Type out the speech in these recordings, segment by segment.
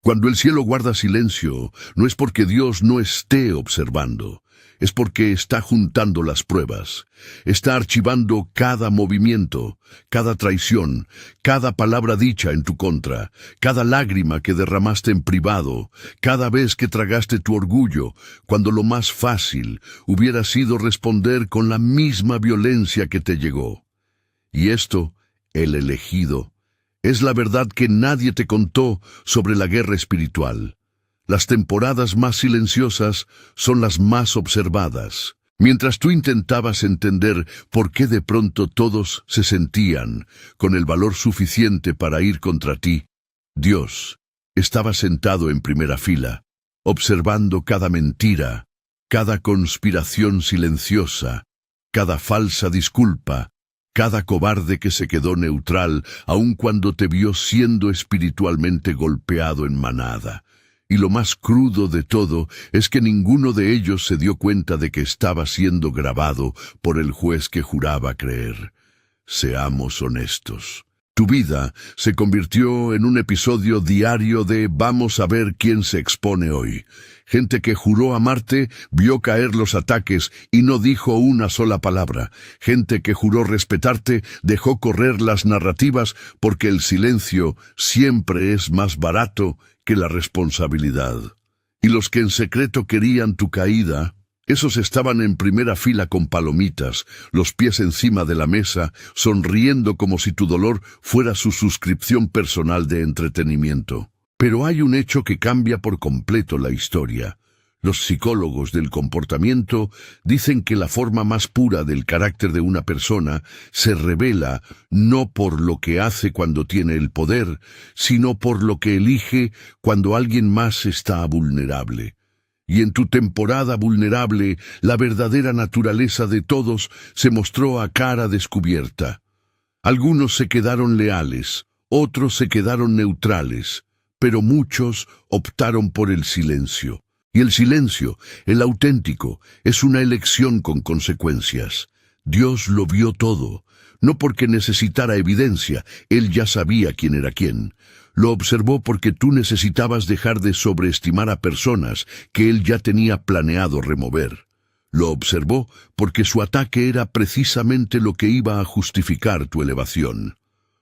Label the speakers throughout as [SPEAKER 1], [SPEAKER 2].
[SPEAKER 1] Cuando el cielo guarda silencio, no es porque Dios no esté observando, es porque está juntando las pruebas, está archivando cada movimiento, cada traición, cada palabra dicha en tu contra, cada lágrima que derramaste en privado, cada vez que tragaste tu orgullo, cuando lo más fácil hubiera sido responder con la misma violencia que te llegó. Y esto, el elegido, es la verdad que nadie te contó sobre la guerra espiritual. Las temporadas más silenciosas son las más observadas. Mientras tú intentabas entender por qué de pronto todos se sentían con el valor suficiente para ir contra ti, Dios estaba sentado en primera fila, observando cada mentira, cada conspiración silenciosa, cada falsa disculpa, cada cobarde que se quedó neutral, aun cuando te vio siendo espiritualmente golpeado en manada. Y lo más crudo de todo es que ninguno de ellos se dio cuenta de que estaba siendo grabado por el juez que juraba creer. Seamos honestos. Tu vida se convirtió en un episodio diario de vamos a ver quién se expone hoy. Gente que juró amarte, vio caer los ataques y no dijo una sola palabra. Gente que juró respetarte, dejó correr las narrativas porque el silencio siempre es más barato que la responsabilidad. Y los que en secreto querían tu caída, esos estaban en primera fila con palomitas, los pies encima de la mesa, sonriendo como si tu dolor fuera su suscripción personal de entretenimiento. Pero hay un hecho que cambia por completo la historia. Los psicólogos del comportamiento dicen que la forma más pura del carácter de una persona se revela no por lo que hace cuando tiene el poder, sino por lo que elige cuando alguien más está vulnerable. Y en tu temporada vulnerable, la verdadera naturaleza de todos se mostró a cara descubierta. Algunos se quedaron leales, otros se quedaron neutrales, pero muchos optaron por el silencio. Y el silencio, el auténtico, es una elección con consecuencias. Dios lo vio todo, no porque necesitara evidencia, Él ya sabía quién era quién. Lo observó porque tú necesitabas dejar de sobreestimar a personas que Él ya tenía planeado remover. Lo observó porque su ataque era precisamente lo que iba a justificar tu elevación.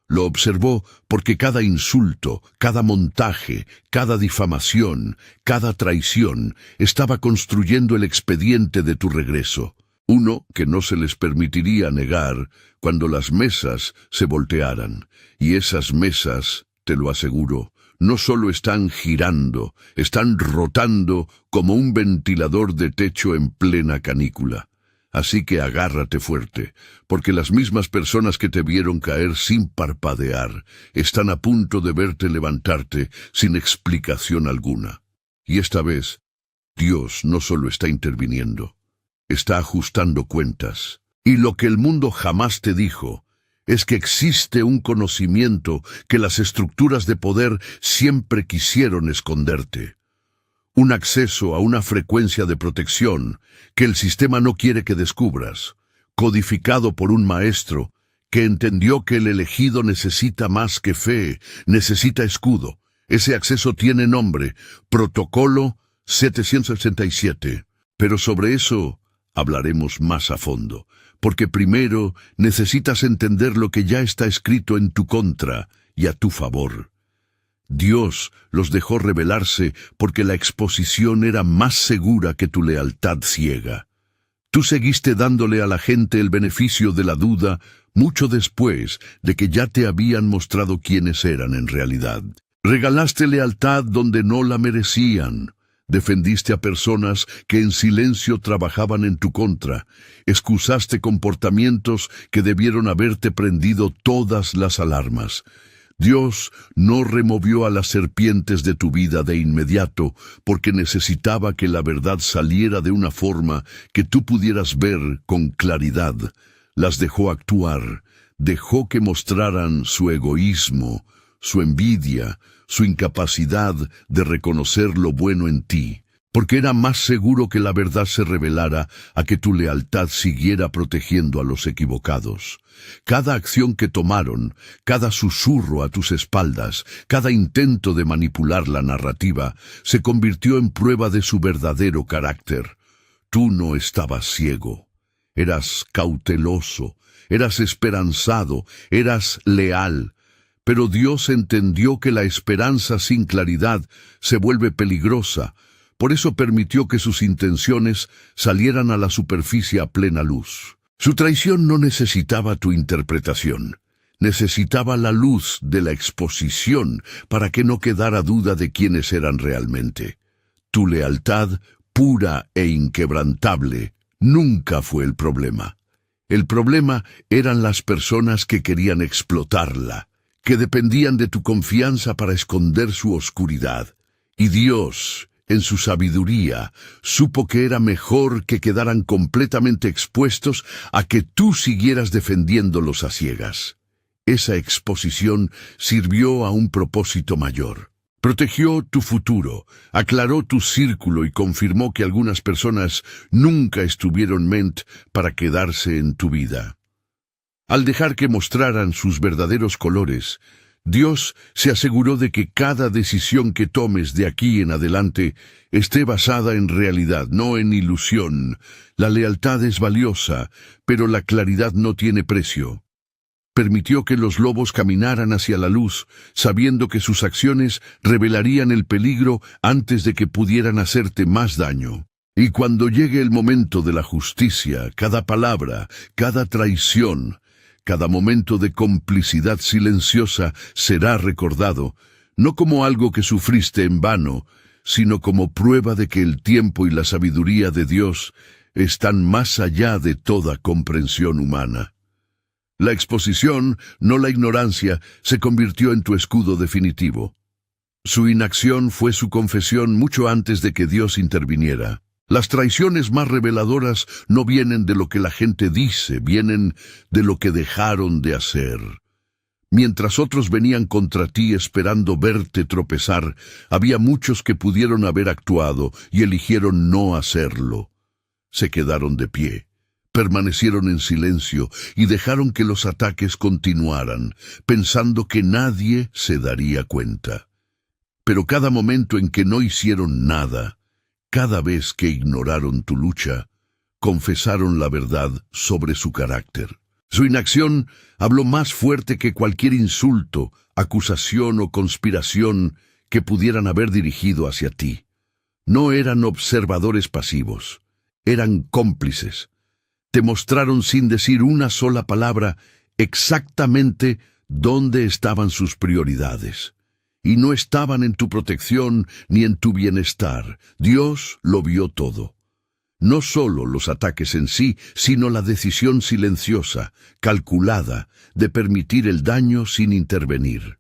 [SPEAKER 1] Lo observó porque cada insulto, cada montaje, cada difamación, cada traición estaba construyendo el expediente de tu regreso. Uno que no se les permitiría negar cuando las mesas se voltearan. Y esas mesas, te lo aseguro, no solo están girando, están rotando como un ventilador de techo en plena canícula. Así que agárrate fuerte, porque las mismas personas que te vieron caer sin parpadear están a punto de verte levantarte sin explicación alguna. Y esta vez, Dios no solo está interviniendo, está ajustando cuentas. Y lo que el mundo jamás te dijo es que existe un conocimiento que las estructuras de poder siempre quisieron esconderte. Un acceso a una frecuencia de protección que el sistema no quiere que descubras, codificado por un maestro que entendió que el elegido necesita más que fe, necesita escudo. Ese acceso tiene nombre, Protocolo 787. Pero sobre eso hablaremos más a fondo, porque primero necesitas entender lo que ya está escrito en tu contra y a tu favor. Dios los dejó revelarse porque la exposición era más segura que tu lealtad ciega. Tú seguiste dándole a la gente el beneficio de la duda mucho después de que ya te habían mostrado quiénes eran en realidad. Regalaste lealtad donde no la merecían. Defendiste a personas que en silencio trabajaban en tu contra. Excusaste comportamientos que debieron haberte prendido todas las alarmas. Dios no removió a las serpientes de tu vida de inmediato porque necesitaba que la verdad saliera de una forma que tú pudieras ver con claridad. Las dejó actuar, dejó que mostraran su egoísmo, su envidia, su incapacidad de reconocer lo bueno en ti. porque era más seguro que la verdad se revelara a que tu lealtad siguiera protegiendo a los equivocados. Cada acción que tomaron, cada susurro a tus espaldas, cada intento de manipular la narrativa, se convirtió en prueba de su verdadero carácter. Tú no estabas ciego, eras cauteloso, eras esperanzado, eras leal. Pero Dios entendió que la esperanza sin claridad se vuelve peligrosa. Por eso permitió que sus intenciones salieran a la superficie a plena luz. Su traición no necesitaba tu interpretación. Necesitaba la luz de la exposición para que no quedara duda de quiénes eran realmente. Tu lealtad, pura e inquebrantable, nunca fue el problema. El problema eran las personas que querían explotarla, que dependían de tu confianza para esconder su oscuridad. Y Dios, en su sabiduría, supo que era mejor que quedaran completamente expuestos a que tú siguieras defendiéndolos a ciegas. Esa exposición sirvió a un propósito mayor. Protegió tu futuro, aclaró tu círculo y confirmó que algunas personas nunca estuvieron meant para quedarse en tu vida. Al dejar que mostraran sus verdaderos colores, Dios se aseguró de que cada decisión que tomes de aquí en adelante esté basada en realidad, no en ilusión. La lealtad es valiosa, pero la claridad no tiene precio. Permitió que los lobos caminaran hacia la luz, sabiendo que sus acciones revelarían el peligro antes de que pudieran hacerte más daño. Y cuando llegue el momento de la justicia, cada palabra, cada traición, cada momento de complicidad silenciosa será recordado, no como algo que sufriste en vano, sino como prueba de que el tiempo y la sabiduría de Dios están más allá de toda comprensión humana. La exposición, no la ignorancia, se convirtió en tu escudo definitivo. Su inacción fue su confesión mucho antes de que Dios interviniera. Las traiciones más reveladoras no vienen de lo que la gente dice, vienen de lo que dejaron de hacer. Mientras otros venían contra ti esperando verte tropezar, había muchos que pudieron haber actuado y eligieron no hacerlo. Se quedaron de pie, permanecieron en silencio y dejaron que los ataques continuaran, pensando que nadie se daría cuenta. Pero cada momento en que no hicieron nada, cada vez que ignoraron tu lucha, confesaron la verdad sobre su carácter. Su inacción habló más fuerte que cualquier insulto, acusación o conspiración que pudieran haber dirigido hacia ti. No eran observadores pasivos, eran cómplices. Te mostraron sin decir una sola palabra exactamente dónde estaban sus prioridades. Y no estaban en tu protección ni en tu bienestar. Dios lo vio todo. No solo los ataques en sí, sino la decisión silenciosa, calculada, de permitir el daño sin intervenir.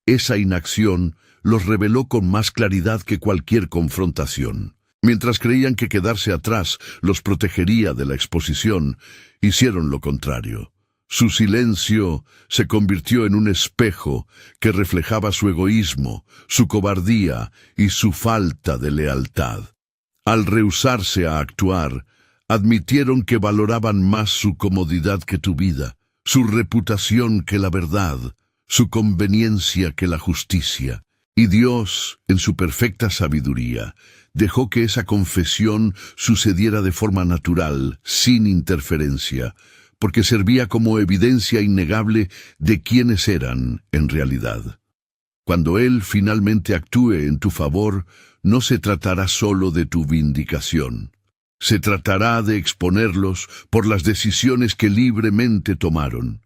[SPEAKER 1] Esa inacción los reveló con más claridad que cualquier confrontación. Mientras creían que quedarse atrás los protegería de la exposición, hicieron lo contrario. Su silencio se convirtió en un espejo que reflejaba su egoísmo, su cobardía y su falta de lealtad. Al rehusarse a actuar, admitieron que valoraban más su comodidad que tu vida, su reputación que la verdad, su conveniencia que la justicia. Y Dios, en su perfecta sabiduría, dejó que esa confesión sucediera de forma natural, sin interferencia, porque servía como evidencia innegable de quiénes eran en realidad. Cuando Él finalmente actúe en tu favor, no se tratará solo de tu vindicación. Se tratará de exponerlos por las decisiones que libremente tomaron.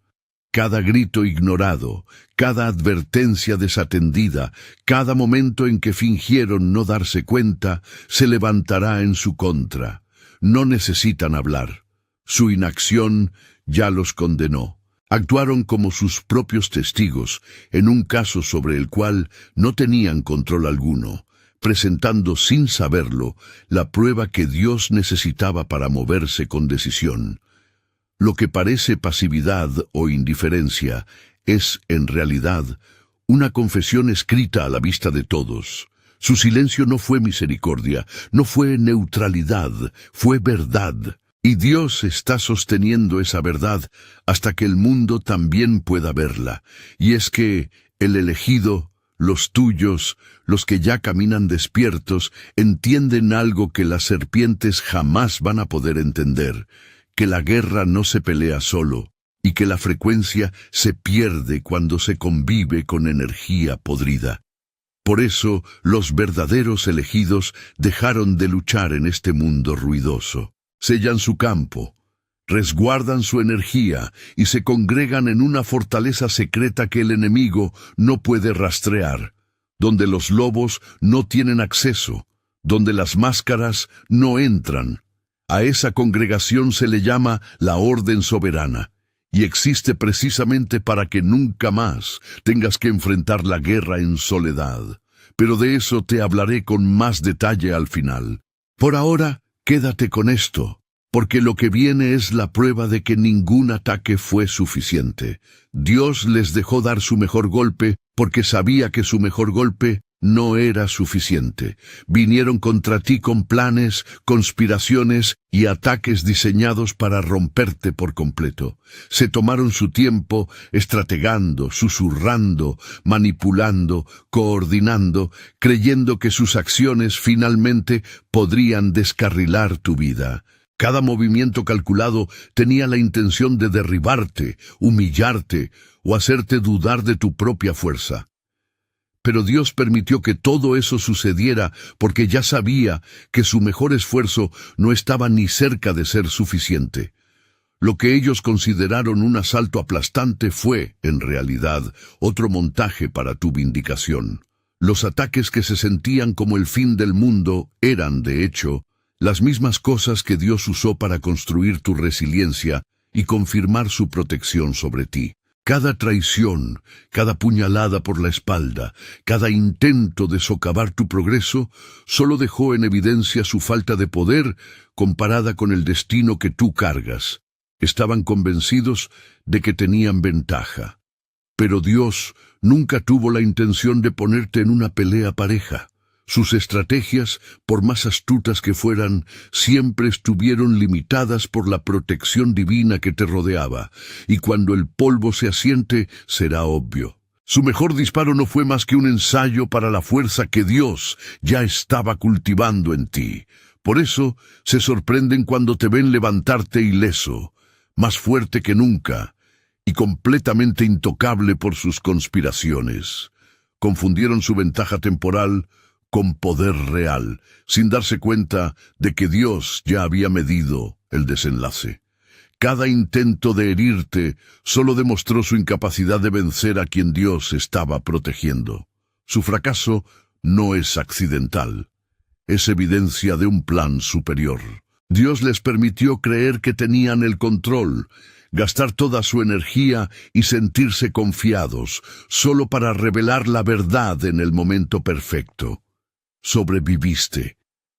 [SPEAKER 1] Cada grito ignorado, cada advertencia desatendida, cada momento en que fingieron no darse cuenta, se levantará en su contra. No necesitan hablar. Su inacción ya los condenó. Actuaron como sus propios testigos en un caso sobre el cual no tenían control alguno, presentando sin saberlo la prueba que Dios necesitaba para moverse con decisión. Lo que parece pasividad o indiferencia es, en realidad, una confesión escrita a la vista de todos. Su silencio no fue misericordia, no fue neutralidad, fue verdad. Y Dios está sosteniendo esa verdad hasta que el mundo también pueda verla. Y es que el elegido, los tuyos, los que ya caminan despiertos, entienden algo que las serpientes jamás van a poder entender, que la guerra no se pelea solo, y que la frecuencia se pierde cuando se convive con energía podrida. Por eso, los verdaderos elegidos dejaron de luchar en este mundo ruidoso. Sellan su campo, resguardan su energía y se congregan en una fortaleza secreta que el enemigo no puede rastrear, donde los lobos no tienen acceso, donde las máscaras no entran. A esa congregación se le llama la Orden Soberana, y existe precisamente para que nunca más tengas que enfrentar la guerra en soledad. Pero de eso te hablaré con más detalle al final. Por ahora, quédate con esto, porque lo que viene es la prueba de que ningún ataque fue suficiente. Dios les dejó dar su mejor golpe porque sabía que su mejor golpe no era suficiente. Vinieron contra ti con planes, conspiraciones y ataques diseñados para romperte por completo. Se tomaron su tiempo estrategando, susurrando, manipulando, coordinando, creyendo que sus acciones finalmente podrían descarrilar tu vida. Cada movimiento calculado tenía la intención de derribarte, humillarte o hacerte dudar de tu propia fuerza. Pero Dios permitió que todo eso sucediera porque ya sabía que su mejor esfuerzo no estaba ni cerca de ser suficiente. Lo que ellos consideraron un asalto aplastante fue, en realidad, otro montaje para tu vindicación. Los ataques que se sentían como el fin del mundo eran, de hecho, las mismas cosas que Dios usó para construir tu resiliencia y confirmar su protección sobre ti. Cada traición, cada puñalada por la espalda, cada intento de socavar tu progreso, solo dejó en evidencia su falta de poder comparada con el destino que tú cargas. Estaban convencidos de que tenían ventaja. Pero Dios nunca tuvo la intención de ponerte en una pelea pareja. Sus estrategias, por más astutas que fueran, siempre estuvieron limitadas por la protección divina que te rodeaba, y cuando el polvo se asiente, será obvio. Su mejor disparo no fue más que un ensayo para la fuerza que Dios ya estaba cultivando en ti. Por eso, se sorprenden cuando te ven levantarte ileso, más fuerte que nunca, y completamente intocable por sus conspiraciones. Confundieron su ventaja temporal con poder real, sin darse cuenta de que Dios ya había medido el desenlace. Cada intento de herirte solo demostró su incapacidad de vencer a quien Dios estaba protegiendo. Su fracaso no es accidental, es evidencia de un plan superior. Dios les permitió creer que tenían el control, gastar toda su energía y sentirse confiados, solo para revelar la verdad en el momento perfecto. Sobreviviste,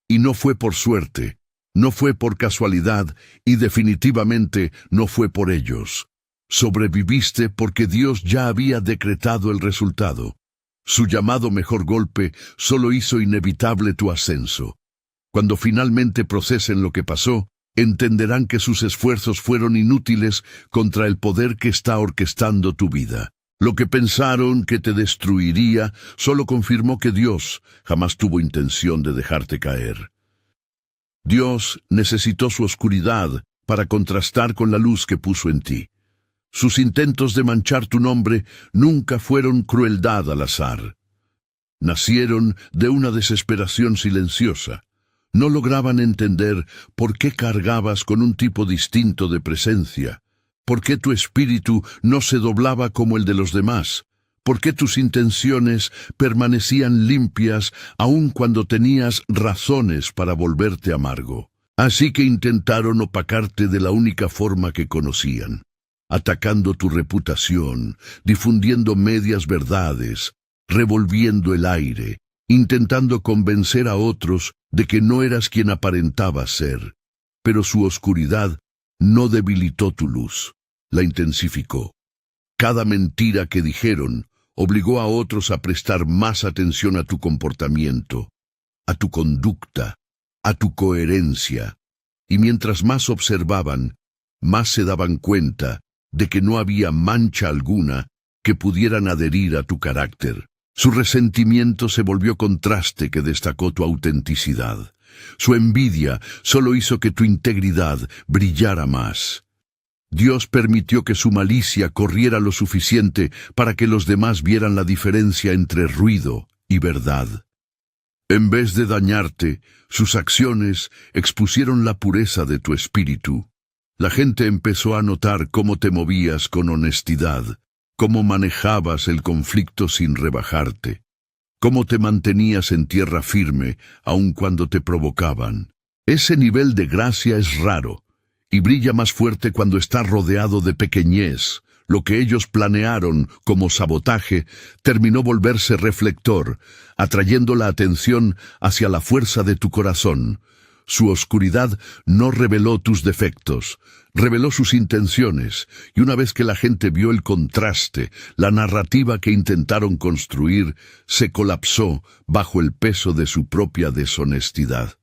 [SPEAKER 1] y no fue por suerte, no fue por casualidad, y definitivamente no fue por ellos. Sobreviviste porque Dios ya había decretado el resultado. Su llamado mejor golpe solo hizo inevitable tu ascenso. Cuando finalmente procesen lo que pasó, entenderán que sus esfuerzos fueron inútiles contra el poder que está orquestando tu vida. Lo que pensaron que te destruiría solo confirmó que Dios jamás tuvo intención de dejarte caer. Dios necesitó su oscuridad para contrastar con la luz que puso en ti. Sus intentos de manchar tu nombre nunca fueron crueldad al azar. Nacieron de una desesperación silenciosa. No lograban entender por qué cargabas con un tipo distinto de presencia. ¿Por qué tu espíritu no se doblaba como el de los demás? ¿Por qué tus intenciones permanecían limpias aun cuando tenías razones para volverte amargo? Así que intentaron opacarte de la única forma que conocían, atacando tu reputación, difundiendo medias verdades, revolviendo el aire, intentando convencer a otros de que no eras quien aparentabas ser. Pero su oscuridad no debilitó tu luz, la intensificó. Cada mentira que dijeron, obligó a otros a prestar más atención a tu comportamiento, a tu conducta, a tu coherencia. Y mientras más observaban, más se daban cuenta de que no había mancha alguna que pudieran adherir a tu carácter. Su resentimiento se volvió contraste que destacó tu autenticidad. Su envidia solo hizo que tu integridad brillara más. Dios permitió que su malicia corriera lo suficiente para que los demás vieran la diferencia entre ruido y verdad. En vez de dañarte, sus acciones expusieron la pureza de tu espíritu. La gente empezó a notar cómo te movías con honestidad, cómo manejabas el conflicto sin rebajarte, cómo te mantenías en tierra firme aun cuando te provocaban. Ese nivel de gracia es raro y brilla más fuerte cuando está rodeado de pequeñez. Lo que ellos planearon como sabotaje terminó volverse reflector, atrayendo la atención hacia la fuerza de tu corazón. Su oscuridad no reveló tus defectos, reveló sus intenciones, y una vez que la gente vio el contraste, la narrativa que intentaron construir se colapsó bajo el peso de su propia deshonestidad.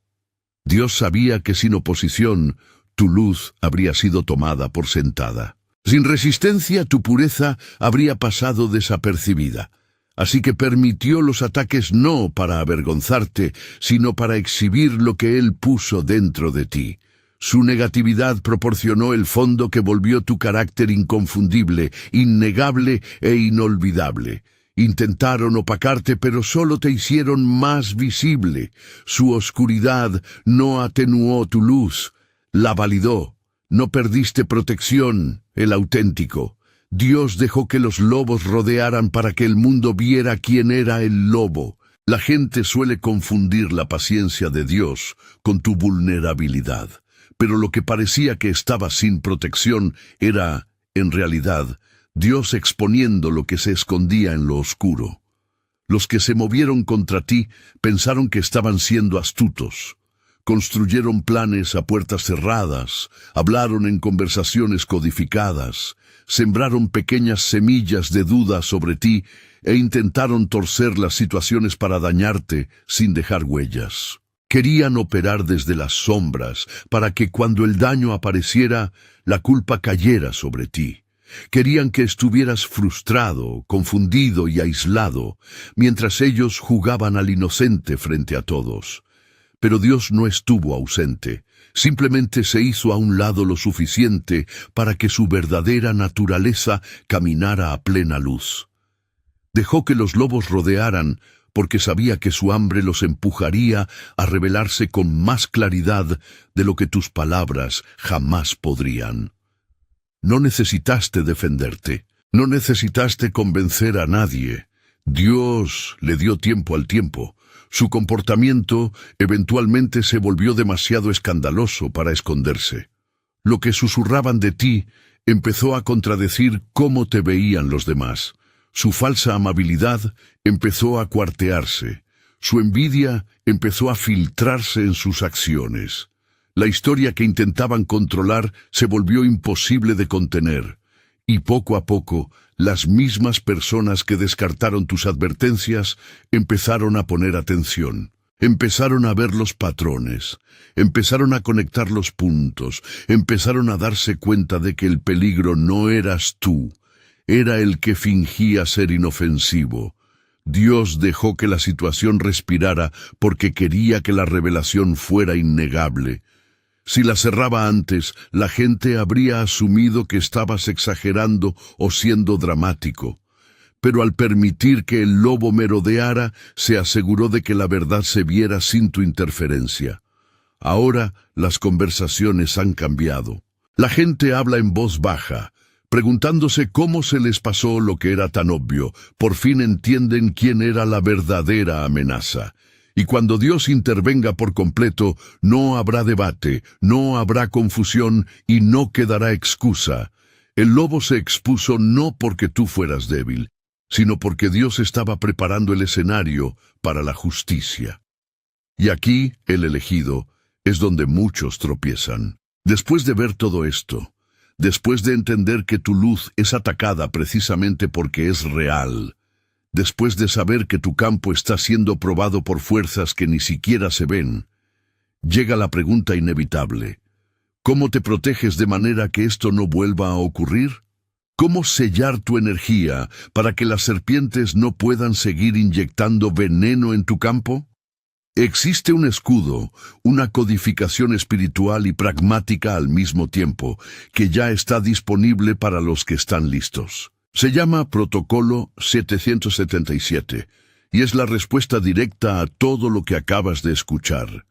[SPEAKER 1] Dios sabía que sin oposición, tu luz habría sido tomada por sentada. Sin resistencia, tu pureza habría pasado desapercibida. Así que permitió los ataques no para avergonzarte, sino para exhibir lo que Él puso dentro de ti. Su negatividad proporcionó el fondo que volvió tu carácter inconfundible, innegable e inolvidable. Intentaron opacarte, pero solo te hicieron más visible. Su oscuridad no atenuó tu luz, la validó. No perdiste protección, el auténtico. Dios dejó que los lobos rodearan para que el mundo viera quién era el lobo. La gente suele confundir la paciencia de Dios con tu vulnerabilidad, pero lo que parecía que estaba sin protección era, en realidad, Dios exponiendo lo que se escondía en lo oscuro. Los que se movieron contra ti pensaron que estaban siendo astutos. Construyeron planes a puertas cerradas, hablaron en conversaciones codificadas, sembraron pequeñas semillas de duda sobre ti e intentaron torcer las situaciones para dañarte sin dejar huellas. Querían operar desde las sombras para que cuando el daño apareciera, la culpa cayera sobre ti. Querían que estuvieras frustrado, confundido y aislado, mientras ellos jugaban al inocente frente a todos. Pero Dios no estuvo ausente, simplemente se hizo a un lado lo suficiente para que su verdadera naturaleza caminara a plena luz. Dejó que los lobos rodearan porque sabía que su hambre los empujaría a revelarse con más claridad de lo que tus palabras jamás podrían. No necesitaste defenderte, no necesitaste convencer a nadie. Dios le dio tiempo al tiempo. Su comportamiento eventualmente se volvió demasiado escandaloso para esconderse. Lo que susurraban de ti empezó a contradecir cómo te veían los demás. Su falsa amabilidad empezó a cuartearse. Su envidia empezó a filtrarse en sus acciones. La historia que intentaban controlar se volvió imposible de contener. Y poco a poco, las mismas personas que descartaron tus advertencias empezaron a poner atención. Empezaron a ver los patrones, empezaron a conectar los puntos, empezaron a darse cuenta de que el peligro no eras tú, era el que fingía ser inofensivo. Dios dejó que la situación respirara porque quería que la revelación fuera innegable. Si la cerraba antes, la gente habría asumido que estabas exagerando o siendo dramático. Pero al permitir que el lobo merodeara, se aseguró de que la verdad se viera sin tu interferencia. Ahora las conversaciones han cambiado. La gente habla en voz baja, preguntándose cómo se les pasó lo que era tan obvio. Por fin entienden quién era la verdadera amenaza. Y cuando Dios intervenga por completo, no habrá debate, no habrá confusión y no quedará excusa. El lobo se expuso no porque tú fueras débil, sino porque Dios estaba preparando el escenario para la justicia. Y aquí, el elegido, es donde muchos tropiezan. Después de ver todo esto, después de entender que tu luz es atacada precisamente porque es real, Después de saber que tu campo está siendo probado por fuerzas que ni siquiera se ven, llega la pregunta inevitable: ¿cómo te proteges de manera que esto no vuelva a ocurrir? ¿Cómo sellar tu energía para que las serpientes no puedan seguir inyectando veneno en tu campo? Existe un escudo, una codificación espiritual y pragmática al mismo tiempo, que ya está disponible para los que están listos. Se llama Protocolo 777, y es la respuesta directa a todo lo que acabas de escuchar.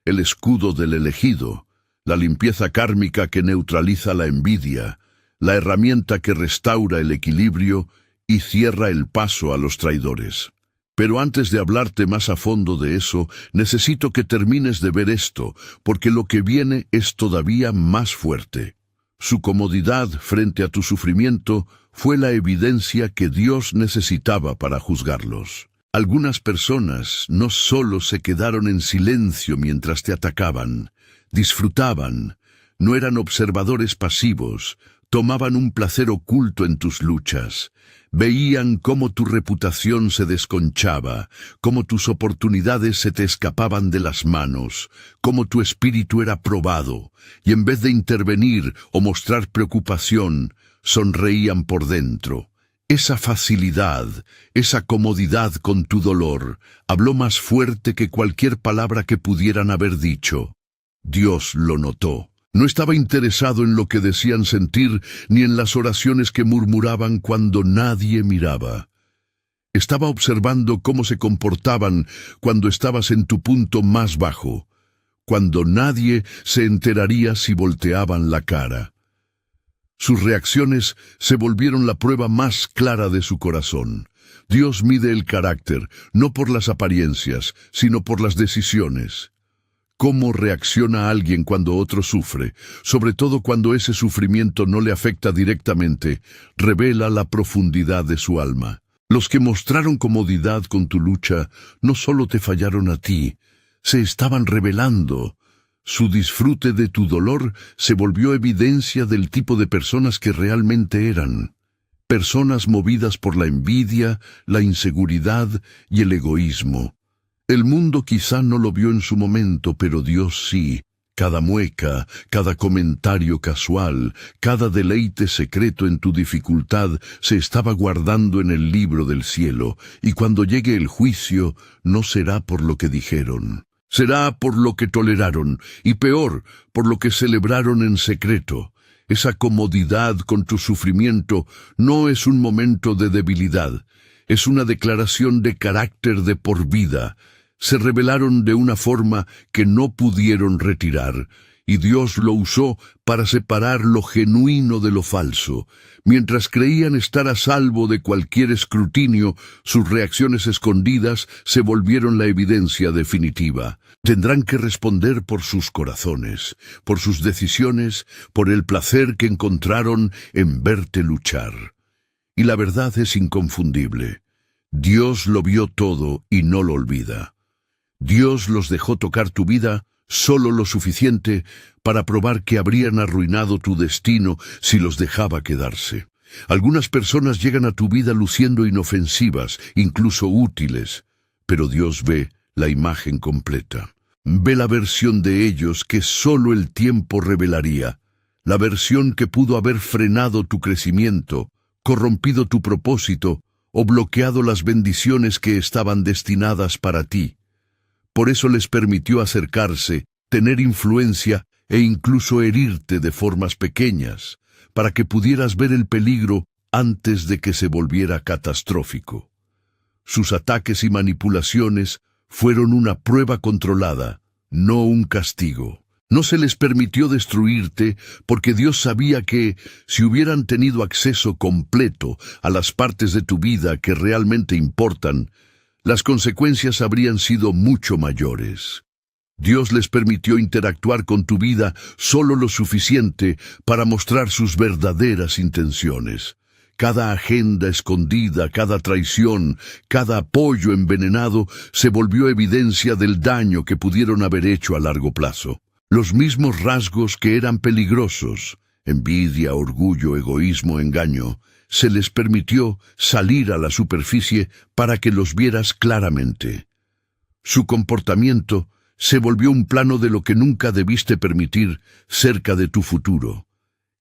[SPEAKER 1] El escudo del elegido, la limpieza kármica que neutraliza la envidia, la herramienta que restaura el equilibrio y cierra el paso a los traidores. Pero antes de hablarte más a fondo de eso, necesito que termines de ver esto, porque lo que viene es todavía más fuerte. Su comodidad frente a tu sufrimiento fue la evidencia que Dios necesitaba para juzgarlos. Algunas personas no solo se quedaron en silencio mientras te atacaban, disfrutaban, no eran observadores pasivos, tomaban un placer oculto en tus luchas. Veían cómo tu reputación se desconchaba, cómo tus oportunidades se te escapaban de las manos, cómo tu espíritu era probado, y en vez de intervenir o mostrar preocupación, sonreían por dentro. Esa facilidad, esa comodidad con tu dolor, habló más fuerte que cualquier palabra que pudieran haber dicho. Dios lo notó. No estaba interesado en lo que decían sentir, ni en las oraciones que murmuraban cuando nadie miraba. Estaba observando cómo se comportaban cuando estabas en tu punto más bajo, cuando nadie se enteraría si volteaban la cara. Sus reacciones se volvieron la prueba más clara de su corazón. Dios mide el carácter, no por las apariencias, sino por las decisiones. ¿Cómo reacciona alguien cuando otro sufre, sobre todo cuando ese sufrimiento no le afecta directamente, revela la profundidad de su alma? Los que mostraron comodidad con tu lucha no solo te fallaron a ti, se estaban revelando. Su disfrute de tu dolor se volvió evidencia del tipo de personas que realmente eran. Personas movidas por la envidia, la inseguridad y el egoísmo. El mundo quizá no lo vio en su momento, pero Dios sí. Cada mueca, cada comentario casual, cada deleite secreto en tu dificultad se estaba guardando en el libro del cielo, y cuando llegue el juicio, no será por lo que dijeron. Será por lo que toleraron, y peor, por lo que celebraron en secreto. Esa comodidad con tu sufrimiento no es un momento de debilidad, es una declaración de carácter de por vida. Se rebelaron de una forma que no pudieron retirar, y Dios lo usó para separar lo genuino de lo falso. Mientras creían estar a salvo de cualquier escrutinio, sus reacciones escondidas se volvieron la evidencia definitiva. Tendrán que responder por sus corazones, por sus decisiones, por el placer que encontraron en verte luchar. Y la verdad es inconfundible. Dios lo vio todo y no lo olvida. Dios los dejó tocar tu vida solo lo suficiente para probar que habrían arruinado tu destino si los dejaba quedarse. Algunas personas llegan a tu vida luciendo inofensivas, incluso útiles, pero Dios ve la imagen completa. Ve la versión de ellos que solo el tiempo revelaría, la versión que pudo haber frenado tu crecimiento, corrompido tu propósito o bloqueado las bendiciones que estaban destinadas para ti. Por eso les permitió acercarse, tener influencia e incluso herirte de formas pequeñas, para que pudieras ver el peligro antes de que se volviera catastrófico. Sus ataques y manipulaciones fueron una prueba controlada, no un castigo. No se les permitió destruirte porque Dios sabía que, si hubieran tenido acceso completo a las partes de tu vida que realmente importan, las consecuencias habrían sido mucho mayores. Dios les permitió interactuar con tu vida solo lo suficiente para mostrar sus verdaderas intenciones. Cada agenda escondida, cada traición, cada apoyo envenenado se volvió evidencia del daño que pudieron haber hecho a largo plazo. Los mismos rasgos que eran peligrosos, envidia, orgullo, egoísmo, engaño, se les permitió salir a la superficie para que los vieras claramente. Su comportamiento se volvió un plano de lo que nunca debiste permitir cerca de tu futuro.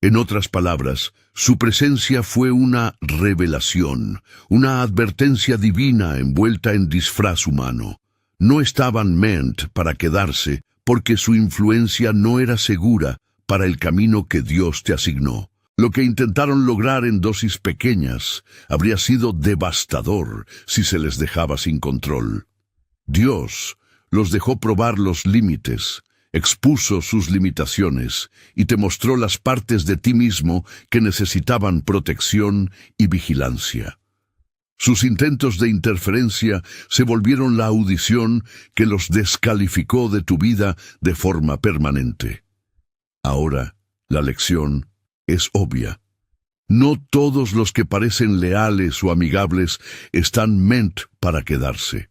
[SPEAKER 1] En otras palabras, su presencia fue una revelación, una advertencia divina envuelta en disfraz humano. No estaban meant para quedarse, porque su influencia no era segura para el camino que Dios te asignó. Lo que intentaron lograr en dosis pequeñas habría sido devastador si se les dejaba sin control. Dios los dejó probar los límites, expuso sus limitaciones y te mostró las partes de ti mismo que necesitaban protección y vigilancia. Sus intentos de interferencia se volvieron la audición que los descalificó de tu vida de forma permanente. Ahora, la lección es obvia. No todos los que parecen leales o amigables están meant para quedarse.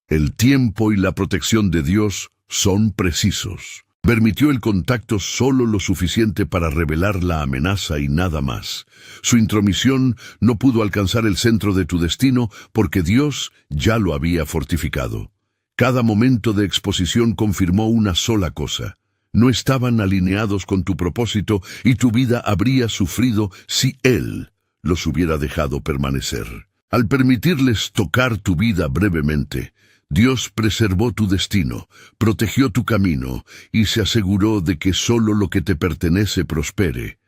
[SPEAKER 1] El tiempo y la protección de Dios son precisos. Permitió el contacto solo lo suficiente para revelar la amenaza y nada más. Su intromisión no pudo alcanzar el centro de tu destino porque Dios ya lo había fortificado. Cada momento de exposición confirmó una sola cosa: no estaban alineados con tu propósito y tu vida habría sufrido si Él los hubiera dejado permanecer. Al permitirles tocar tu vida brevemente, Dios preservó tu destino, protegió tu camino y se aseguró de que solo lo que te pertenece prospere.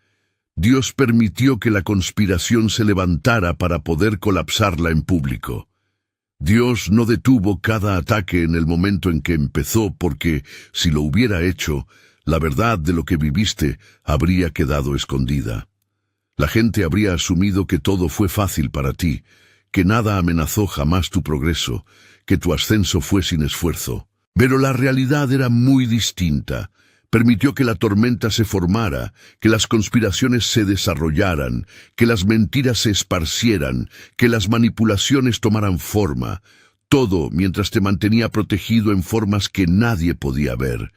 [SPEAKER 1] Dios permitió que la conspiración se levantara para poder colapsarla en público. Dios no detuvo cada ataque en el momento en que empezó porque, si lo hubiera hecho, la verdad de lo que viviste habría quedado escondida. La gente habría asumido que todo fue fácil para ti, que nada amenazó jamás tu progreso, que tu ascenso fue sin esfuerzo. Pero la realidad era muy distinta. Permitió que la tormenta se formara, que las conspiraciones se desarrollaran, que las mentiras se esparcieran, que las manipulaciones tomaran forma. Todo mientras te mantenía protegido en formas que nadie podía ver.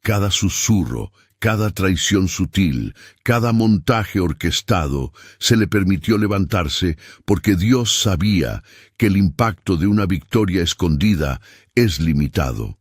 [SPEAKER 1] Cada susurro, cada traición sutil, cada montaje orquestado, se le permitió levantarse porque Dios sabía que el impacto de una victoria escondida es limitado.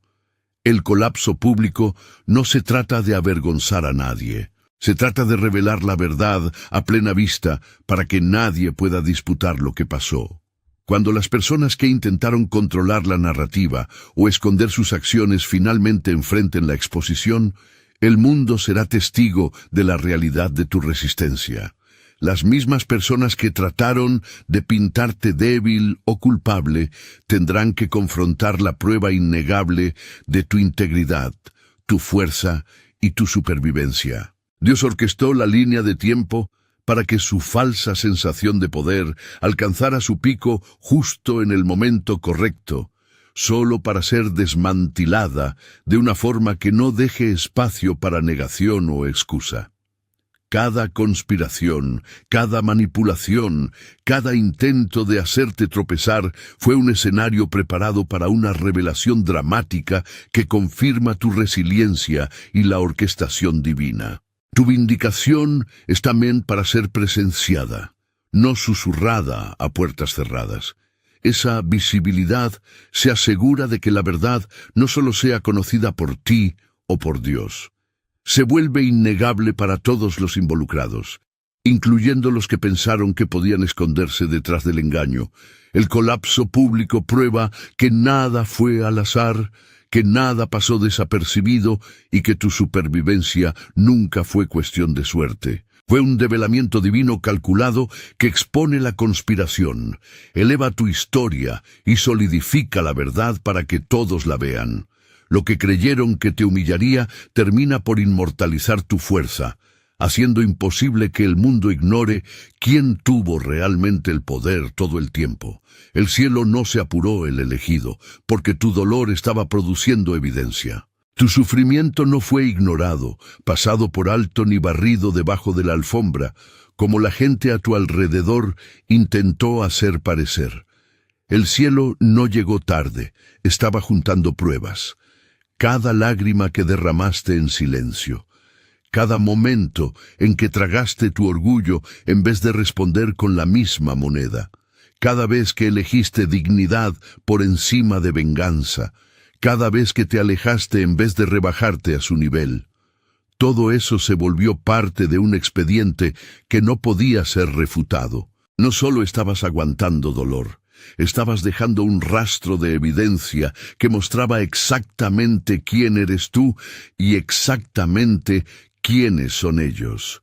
[SPEAKER 1] El colapso público no se trata de avergonzar a nadie. Se trata de revelar la verdad a plena vista para que nadie pueda disputar lo que pasó. Cuando las personas que intentaron controlar la narrativa o esconder sus acciones finalmente enfrenten la exposición, el mundo será testigo de la realidad de tu resistencia. Las mismas personas que trataron de pintarte débil o culpable tendrán que confrontar la prueba innegable de tu integridad, tu fuerza y tu supervivencia. Dios orquestó la línea de tiempo para que su falsa sensación de poder alcanzara su pico justo en el momento correcto, solo para ser desmantelada de una forma que no deje espacio para negación o excusa. Cada conspiración, cada manipulación, cada intento de hacerte tropezar fue un escenario preparado para una revelación dramática que confirma tu resiliencia y la orquestación divina. Tu vindicación está meant para ser presenciada, no susurrada a puertas cerradas. Esa visibilidad se asegura de que la verdad no solo sea conocida por ti o por Dios. Se vuelve innegable para todos los involucrados, incluyendo los que pensaron que podían esconderse detrás del engaño. El colapso público prueba que nada fue al azar, que nada pasó desapercibido y que tu supervivencia nunca fue cuestión de suerte. Fue un develamiento divino calculado que expone la conspiración, eleva tu historia y solidifica la verdad para que todos la vean. Lo que creyeron que te humillaría termina por inmortalizar tu fuerza, haciendo imposible que el mundo ignore quién tuvo realmente el poder todo el tiempo. El cielo no se apuró el elegido, porque tu dolor estaba produciendo evidencia. Tu sufrimiento no fue ignorado, pasado por alto ni barrido debajo de la alfombra, como la gente a tu alrededor intentó hacer parecer. El cielo no llegó tarde, estaba juntando pruebas. Cada lágrima que derramaste en silencio, cada momento en que tragaste tu orgullo en vez de responder con la misma moneda, cada vez que elegiste dignidad por encima de venganza, cada vez que te alejaste en vez de rebajarte a su nivel. Todo eso se volvió parte de un expediente que no podía ser refutado. No solo estabas aguantando dolor, estabas dejando un rastro de evidencia que mostraba exactamente quién eres tú y exactamente quiénes son ellos.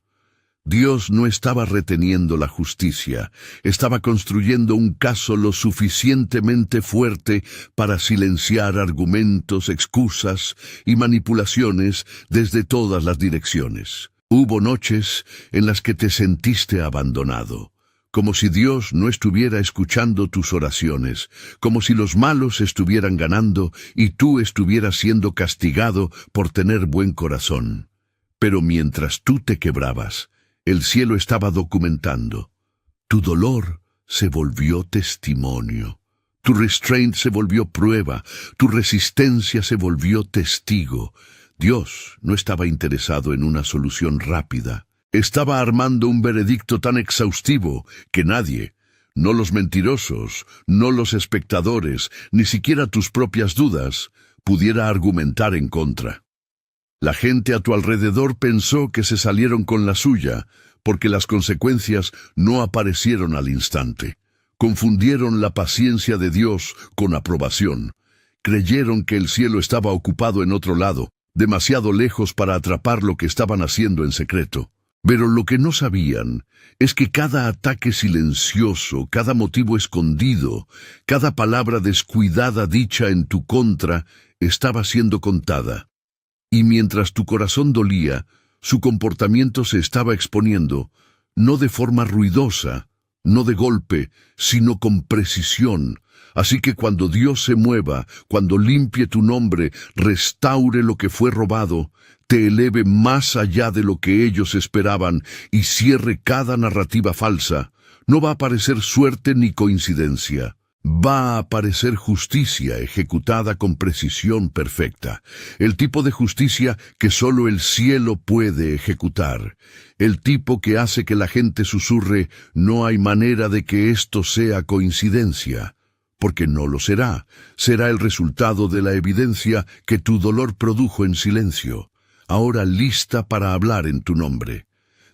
[SPEAKER 1] Dios no estaba reteniendo la justicia, estaba construyendo un caso lo suficientemente fuerte para silenciar argumentos, excusas y manipulaciones desde todas las direcciones. Hubo noches en las que te sentiste abandonado, como si Dios no estuviera escuchando tus oraciones, como si los malos estuvieran ganando y tú estuvieras siendo castigado por tener buen corazón. Pero mientras tú te quebrabas, el cielo estaba documentando. Tu dolor se volvió testimonio. Tu restraint se volvió prueba. Tu resistencia se volvió testigo. Dios no estaba interesado en una solución rápida. Estaba armando un veredicto tan exhaustivo que nadie, no los mentirosos, no los espectadores, ni siquiera tus propias dudas, pudiera argumentar en contra. La gente a tu alrededor pensó que se salieron con la suya, porque las consecuencias no aparecieron al instante. Confundieron la paciencia de Dios con aprobación. Creyeron que el cielo estaba ocupado en otro lado, demasiado lejos para atrapar lo que estaban haciendo en secreto. Pero lo que no sabían es que cada ataque silencioso, cada motivo escondido, cada palabra descuidada dicha en tu contra, estaba siendo contada. Y mientras tu corazón dolía, su comportamiento se estaba exponiendo, no de forma ruidosa, no de golpe, sino con precisión. Así que cuando Dios se mueva, cuando limpie tu nombre, restaure lo que fue robado, te eleve más allá de lo que ellos esperaban y cierre cada narrativa falsa, no va a parecer suerte ni coincidencia. Va a aparecer justicia ejecutada con precisión perfecta, el tipo de justicia que solo el cielo puede ejecutar, el tipo que hace que la gente susurre, no hay manera de que esto sea coincidencia, porque no lo será, será el resultado de la evidencia que tu dolor produjo en silencio, ahora lista para hablar en tu nombre.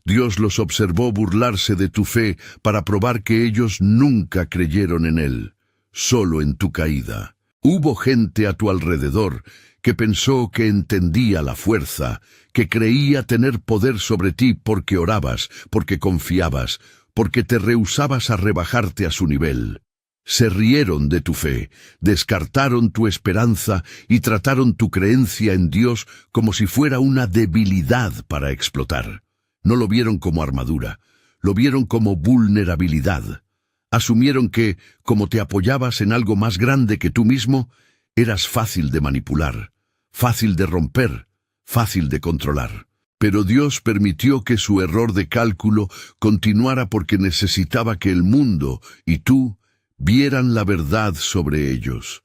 [SPEAKER 1] Dios los observó burlarse de tu fe para probar que ellos nunca creyeron en Él, solo en tu caída. Hubo gente a tu alrededor que pensó que entendía la fuerza, que creía tener poder sobre ti porque orabas, porque confiabas, porque te rehusabas a rebajarte a su nivel. Se rieron de tu fe, descartaron tu esperanza y trataron tu creencia en Dios como si fuera una debilidad para explotar. No lo vieron como armadura, lo vieron como vulnerabilidad. Asumieron que, como te apoyabas en algo más grande que tú mismo, eras fácil de manipular, fácil de romper, fácil de controlar. Pero Dios permitió que su error de cálculo continuara porque necesitaba que el mundo y tú vieran la verdad sobre ellos.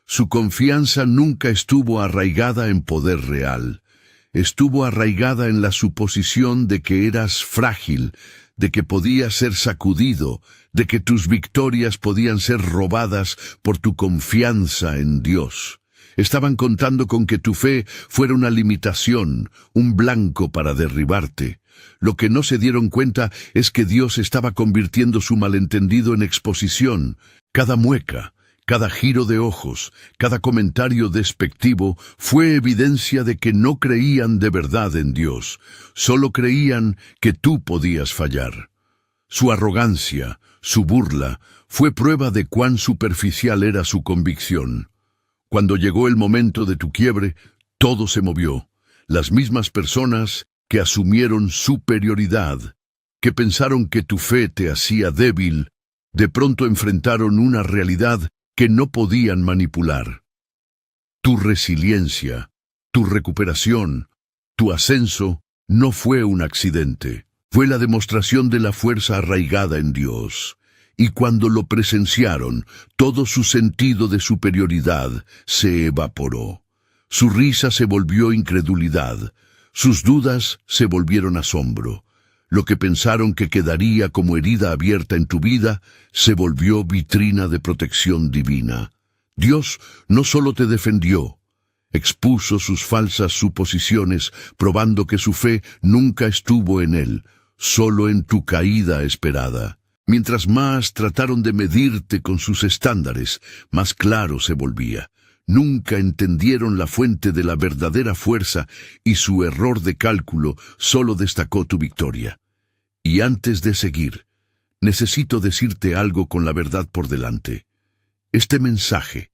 [SPEAKER 1] Su confianza nunca estuvo arraigada en poder real. Estuvo arraigada en la suposición de que eras frágil, de que podías ser sacudido, de que tus victorias podían ser robadas por tu confianza en Dios. Estaban contando con que tu fe fuera una limitación, un blanco para derribarte. Lo que no se dieron cuenta es que Dios estaba convirtiendo su malentendido en exposición. Cada mueca, cada giro de ojos, cada comentario despectivo fue evidencia de que no creían de verdad en Dios, solo creían que tú podías fallar. Su arrogancia, su burla, fue prueba de cuán superficial era su convicción. Cuando llegó el momento de tu quiebre, todo se movió. Las mismas personas que asumieron superioridad, que pensaron que tu fe te hacía débil, de pronto enfrentaron una realidad que no podían manipular. Tu resiliencia, tu recuperación, tu ascenso no fue un accidente, fue la demostración de la fuerza arraigada en Dios. Y cuando lo presenciaron, todo su sentido de superioridad se evaporó. Su risa se volvió incredulidad, Sus dudas se volvieron asombro. Lo que pensaron que quedaría como herida abierta en tu vida se volvió vitrina de protección divina. Dios no solo te defendió, expuso sus falsas suposiciones, probando que su fe nunca estuvo en él, solo en tu caída esperada. Mientras más trataron de medirte con sus estándares, más claro se volvía. Nunca entendieron la fuente de la verdadera fuerza y su error de cálculo solo destacó tu victoria. Y antes de seguir, necesito decirte algo con la verdad por delante. Este mensaje,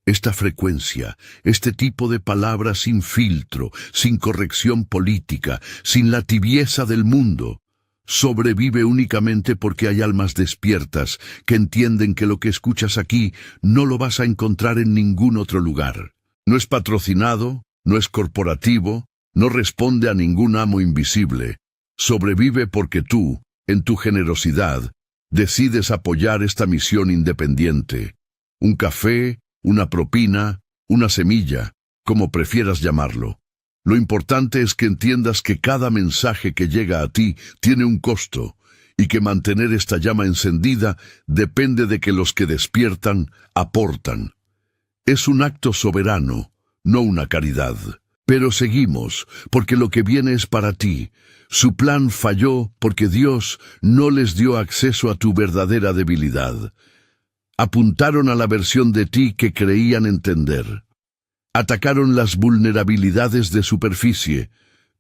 [SPEAKER 1] esta frecuencia, este tipo de palabras sin filtro, sin corrección política, sin la tibieza del mundo, sobrevive únicamente porque hay almas despiertas que entienden que lo que escuchas aquí no lo vas a encontrar en ningún otro lugar. No es patrocinado, no es corporativo, no responde a ningún amo invisible. Sobrevive porque tú, en tu generosidad, decides apoyar esta misión independiente. Un café, una propina, una semilla, como prefieras llamarlo. Lo importante es que entiendas que cada mensaje que llega a ti tiene un costo y que mantener esta llama encendida depende de que los que despiertan aportan. Es un acto soberano, no una caridad. Pero seguimos, porque lo que viene es para ti. Su plan falló porque Dios no les dio acceso a tu verdadera debilidad. Apuntaron a la versión de ti que creían entender. Atacaron las vulnerabilidades de superficie,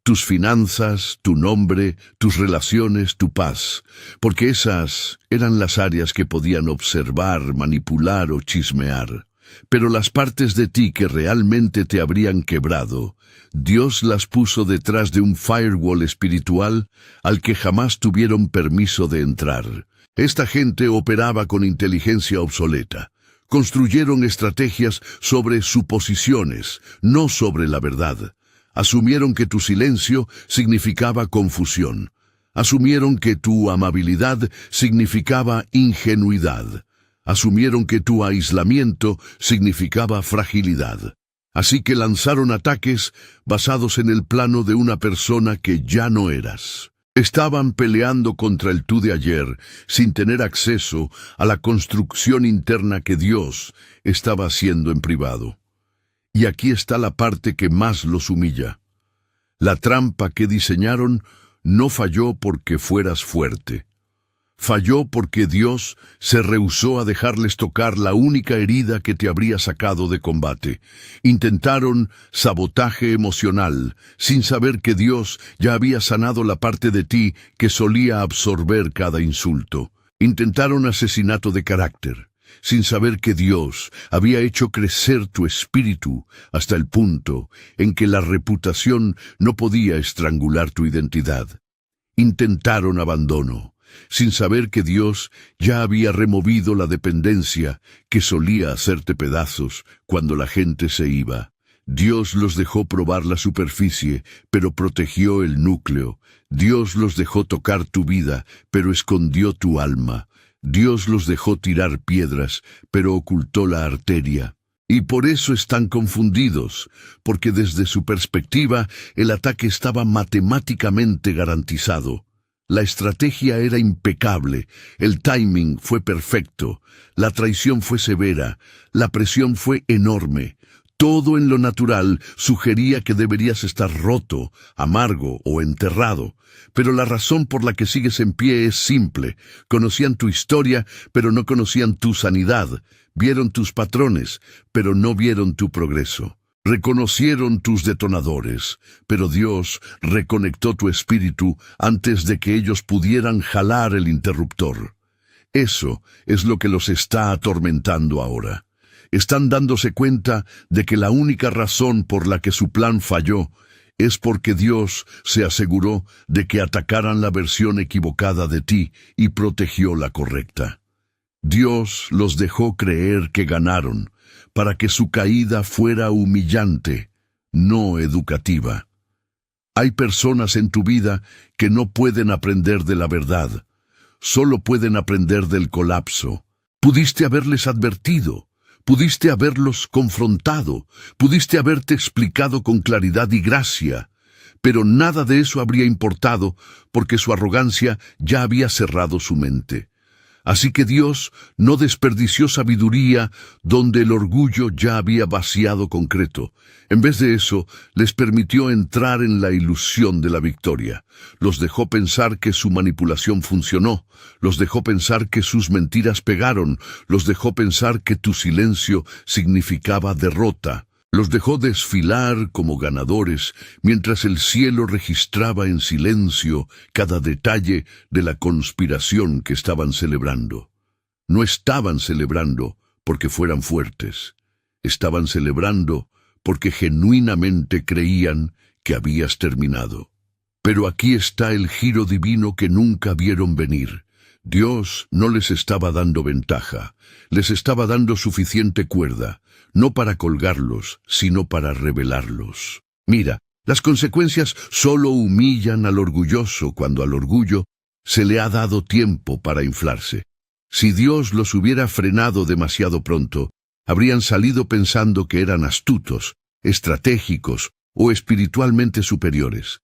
[SPEAKER 1] tus finanzas, tu nombre, tus relaciones, tu paz, porque esas eran las áreas que podían observar, manipular o chismear. Pero las partes de ti que realmente te habrían quebrado, Dios las puso detrás de un firewall espiritual al que jamás tuvieron permiso de entrar. Esta gente operaba con inteligencia obsoleta. Construyeron estrategias sobre suposiciones, no sobre la verdad. Asumieron que tu silencio significaba confusión. Asumieron que tu amabilidad significaba ingenuidad. Asumieron que tu aislamiento significaba fragilidad. Así que lanzaron ataques basados en el plano de una persona que ya no eras. Estaban peleando contra el tú de ayer, sin tener acceso a la construcción interna que Dios estaba haciendo en privado. Y aquí está la parte que más los humilla. La trampa que diseñaron no falló porque fueras fuerte. Falló porque Dios se rehusó a dejarles tocar la única herida que te habría sacado de combate. Intentaron sabotaje emocional, sin saber que Dios ya había sanado la parte de ti que solía absorber cada insulto. Intentaron asesinato de carácter, sin saber que Dios había hecho crecer tu espíritu hasta el punto en que la reputación no podía estrangular tu identidad. Intentaron abandono, sin saber que Dios ya había removido la dependencia que solía hacerte pedazos cuando la gente se iba. Dios los dejó probar la superficie, pero protegió el núcleo. Dios los dejó tocar tu vida, pero escondió tu alma. Dios los dejó tirar piedras, pero ocultó la arteria. Y por eso están confundidos, porque desde su perspectiva el ataque estaba matemáticamente garantizado. La estrategia era impecable, el timing fue perfecto, la traición fue severa, la presión fue enorme. Todo en lo natural sugería que deberías estar roto, amargo o enterrado. Pero la razón por la que sigues en pie es simple. Conocían tu historia, pero no conocían tu sanidad. Vieron tus patrones, pero no vieron tu progreso. Reconocieron tus detonadores, pero Dios reconectó tu espíritu antes de que ellos pudieran jalar el interruptor. Eso es lo que los está atormentando ahora. Están dándose cuenta de que la única razón por la que su plan falló es porque Dios se aseguró de que atacaran la versión equivocada de ti y protegió la correcta. Dios los dejó creer que ganaron, para que su caída fuera humillante, no educativa. Hay personas en tu vida que no pueden aprender de la verdad, solo pueden aprender del colapso. Pudiste haberles advertido, pudiste haberlos confrontado, pudiste haberte explicado con claridad y gracia, Pero nada de eso habría importado porque su arrogancia ya había cerrado su mente. Así que Dios no desperdició sabiduría donde el orgullo ya había vaciado concreto. En vez de eso, les permitió entrar en la ilusión de la victoria. Los dejó pensar que su manipulación funcionó. Los dejó pensar que sus mentiras pegaron. Los dejó pensar que tu silencio significaba derrota. Los dejó desfilar como ganadores, mientras el cielo registraba en silencio cada detalle de la conspiración que estaban celebrando. No estaban celebrando porque fueran fuertes. Estaban celebrando porque genuinamente creían que habías terminado. Pero aquí está el giro divino que nunca vieron venir. Dios no les estaba dando ventaja, les estaba dando suficiente cuerda, no para colgarlos, sino para revelarlos. Mira, las consecuencias solo humillan al orgulloso cuando al orgullo se le ha dado tiempo para inflarse. Si Dios los hubiera frenado demasiado pronto, habrían salido pensando que eran astutos, estratégicos o espiritualmente superiores.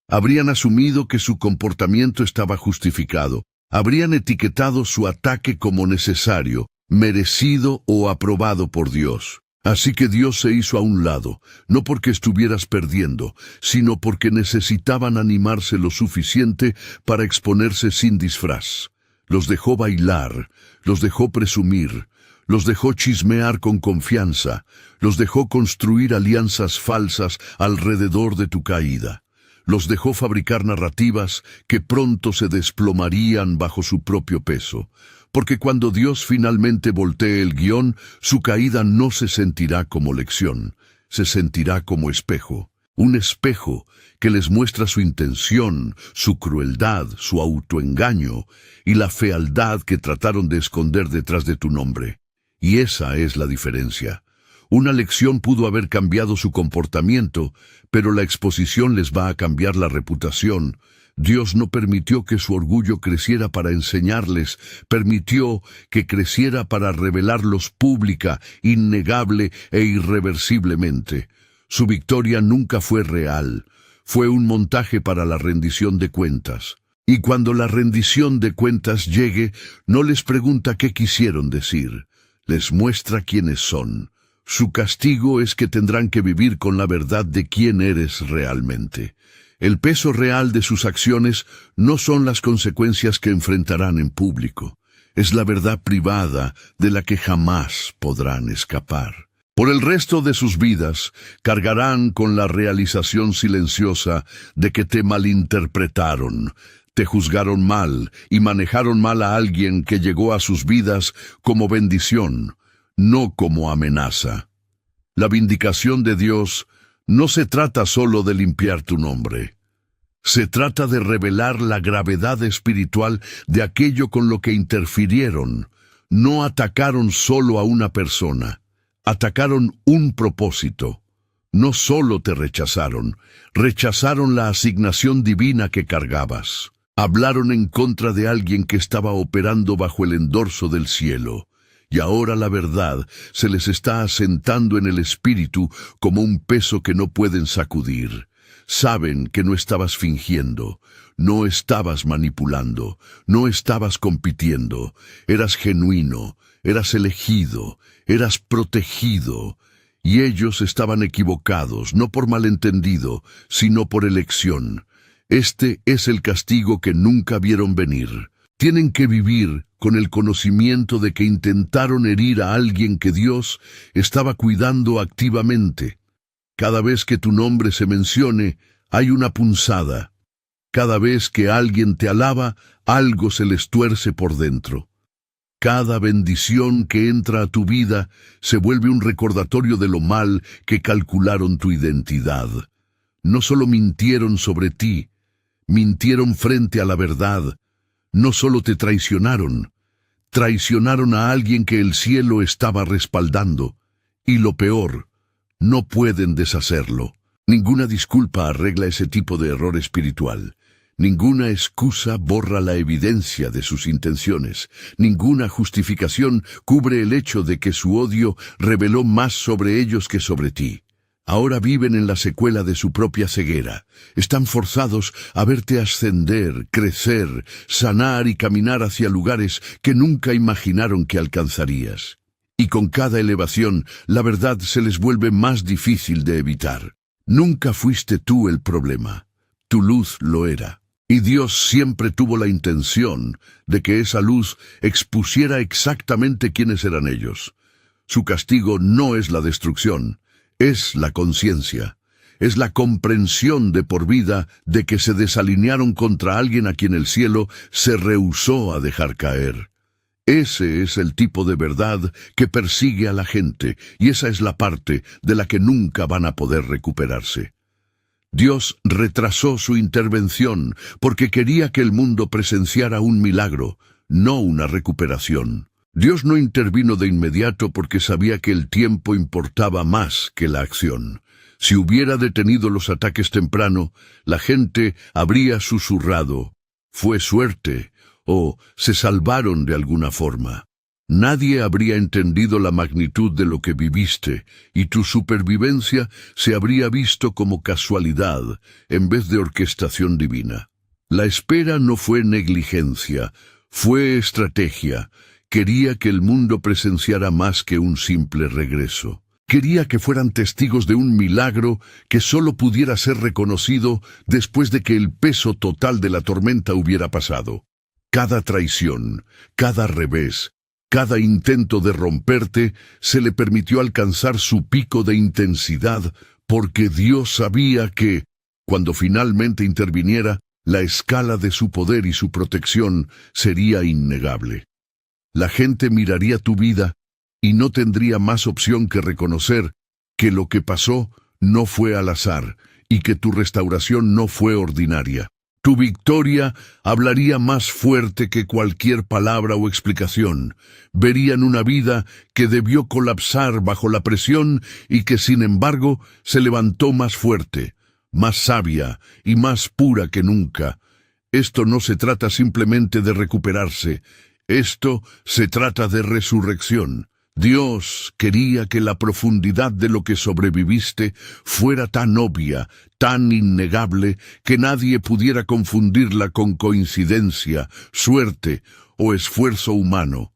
[SPEAKER 1] Habrían asumido que su comportamiento estaba justificado. Habrían etiquetado su ataque como necesario, merecido o aprobado por Dios. Así que Dios se hizo a un lado, no porque estuvieras perdiendo, sino porque necesitaban animarse lo suficiente para exponerse sin disfraz. Los dejó bailar, los dejó presumir, los dejó chismear con confianza, los dejó construir alianzas falsas alrededor de tu caída. Los dejó fabricar narrativas que pronto se desplomarían bajo su propio peso, porque cuando Dios finalmente voltee el guión, su caída no se sentirá como lección, se sentirá como espejo, un espejo que les muestra su intención, su crueldad, su autoengaño y la fealdad que trataron de esconder detrás de tu nombre. Y esa es la diferencia. Una lección pudo haber cambiado su comportamiento, pero la exposición les va a cambiar la reputación. Dios no permitió que su orgullo creciera para enseñarles, permitió que creciera para revelarlos pública, innegable e irreversiblemente. Su victoria nunca fue real, fue un montaje para la rendición de cuentas. Y cuando la rendición de cuentas llegue, no les pregunta qué quisieron decir, les muestra quiénes son. Su castigo es que tendrán que vivir con la verdad de quién eres realmente. El peso real de sus acciones no son las consecuencias que enfrentarán en público. Es la verdad privada de la que jamás podrán escapar. Por el resto de sus vidas, cargarán con la realización silenciosa de que te malinterpretaron, te juzgaron mal y manejaron mal a alguien que llegó a sus vidas como bendición, no como amenaza. La vindicación de Dios no se trata solo de limpiar tu nombre. Se trata de revelar la gravedad espiritual de aquello con lo que interfirieron. No atacaron solo a una persona, atacaron un propósito. No solo te rechazaron, rechazaron la asignación divina que cargabas. Hablaron en contra de alguien que estaba operando bajo el endorso del cielo. Y ahora la verdad se les está asentando en el espíritu como un peso que no pueden sacudir. Saben que no estabas fingiendo, no estabas manipulando, no estabas compitiendo. Eras genuino, eras elegido, eras protegido. Y ellos estaban equivocados, no por malentendido, sino por elección. Este es el castigo que nunca vieron venir. Tienen que vivir con el conocimiento de que intentaron herir a alguien que Dios estaba cuidando activamente. Cada vez que tu nombre se mencione, hay una punzada. Cada vez que alguien te alaba, algo se les tuerce por dentro. Cada bendición que entra a tu vida se vuelve un recordatorio de lo mal que calcularon tu identidad. No solo mintieron sobre ti, mintieron frente a la verdad. No solo te traicionaron, traicionaron a alguien que el cielo estaba respaldando. Y lo peor, no pueden deshacerlo. Ninguna disculpa arregla ese tipo de error espiritual. Ninguna excusa borra la evidencia de sus intenciones. Ninguna justificación cubre el hecho de que su odio reveló más sobre ellos que sobre ti. Ahora viven en la secuela de su propia ceguera. Están forzados a verte ascender, crecer, sanar y caminar hacia lugares que nunca imaginaron que alcanzarías. Y con cada elevación, la verdad se les vuelve más difícil de evitar. Nunca fuiste tú el problema. Tu luz lo era. Y Dios siempre tuvo la intención de que esa luz expusiera exactamente quiénes eran ellos. Su castigo no es la destrucción, es la conciencia. Es la comprensión de por vida de que se desalinearon contra alguien a quien el cielo se rehusó a dejar caer. Ese es el tipo de verdad que persigue a la gente, y esa es la parte de la que nunca van a poder recuperarse. Dios retrasó su intervención porque quería que el mundo presenciara un milagro, no una recuperación. Dios no intervino de inmediato porque sabía que el tiempo importaba más que la acción. Si hubiera detenido los ataques temprano, la gente habría susurrado, «Fue suerte», o «se salvaron de alguna forma». Nadie habría entendido la magnitud de lo que viviste, y tu supervivencia se habría visto como casualidad en vez de orquestación divina. La espera no fue negligencia, fue estrategia. Quería que el mundo presenciara más que un simple regreso. Quería que fueran testigos de un milagro que solo pudiera ser reconocido después de que el peso total de la tormenta hubiera pasado. Cada traición, cada revés, cada intento de romperte se le permitió alcanzar su pico de intensidad porque Dios sabía que, cuando finalmente interviniera, la escala de su poder y su protección sería innegable. La gente miraría tu vida y no tendría más opción que reconocer que lo que pasó no fue al azar y que tu restauración no fue ordinaria. Tu victoria hablaría más fuerte que cualquier palabra o explicación. Verían una vida que debió colapsar bajo la presión y que, sin embargo, se levantó más fuerte, más sabia y más pura que nunca. Esto no se trata simplemente de recuperarse. Esto se trata de resurrección. Dios quería que la profundidad de lo que sobreviviste fuera tan obvia, tan innegable, que nadie pudiera confundirla con coincidencia, suerte o esfuerzo humano.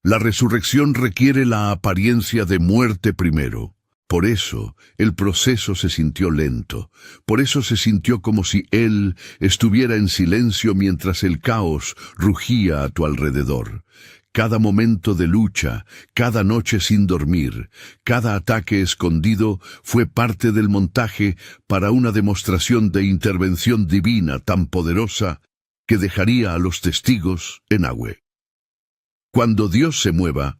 [SPEAKER 1] La resurrección requiere la apariencia de muerte primero. Por eso el proceso se sintió lento. Por eso se sintió como si Él estuviera en silencio mientras el caos rugía a tu alrededor. Cada momento de lucha, cada noche sin dormir, cada ataque escondido fue parte del montaje para una demostración de intervención divina tan poderosa que dejaría a los testigos en agua. Cuando Dios se mueva,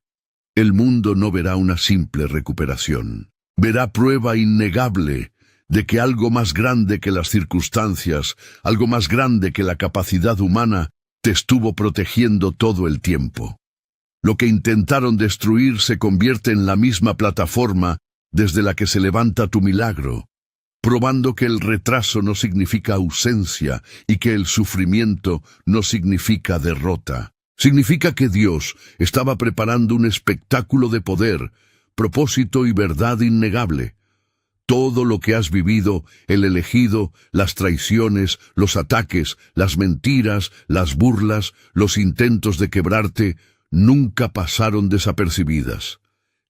[SPEAKER 1] el mundo no verá una simple recuperación. Verá prueba innegable de que algo más grande que las circunstancias, algo más grande que la capacidad humana, te estuvo protegiendo todo el tiempo. Lo que intentaron destruir se convierte en la misma plataforma desde la que se levanta tu milagro, probando que el retraso no significa ausencia y que el sufrimiento no significa derrota. Significa que Dios estaba preparando un espectáculo de poder, propósito y verdad innegable. Todo lo que has vivido, el elegido, las traiciones, los ataques, las mentiras, las burlas, los intentos de quebrarte, nunca pasaron desapercibidas.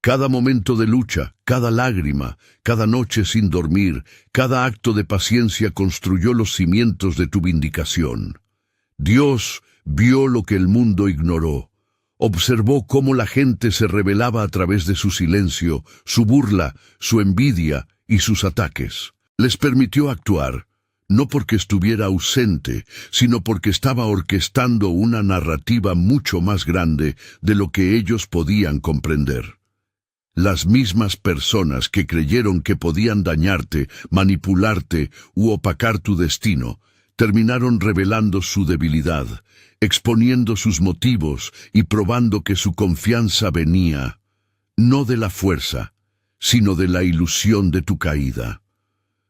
[SPEAKER 1] Cada momento de lucha, cada lágrima, cada noche sin dormir, cada acto de paciencia construyó los cimientos de tu vindicación. Dios vio lo que el mundo ignoró. Observó cómo la gente se rebelaba a través de su silencio, su burla, su envidia y sus ataques. Les permitió actuar, no porque estuviera ausente, sino porque estaba orquestando una narrativa mucho más grande de lo que ellos podían comprender. Las mismas personas que creyeron que podían dañarte, manipularte u opacar tu destino, terminaron revelando su debilidad, exponiendo sus motivos y probando que su confianza venía, no de la fuerza, sino de la ilusión de tu caída.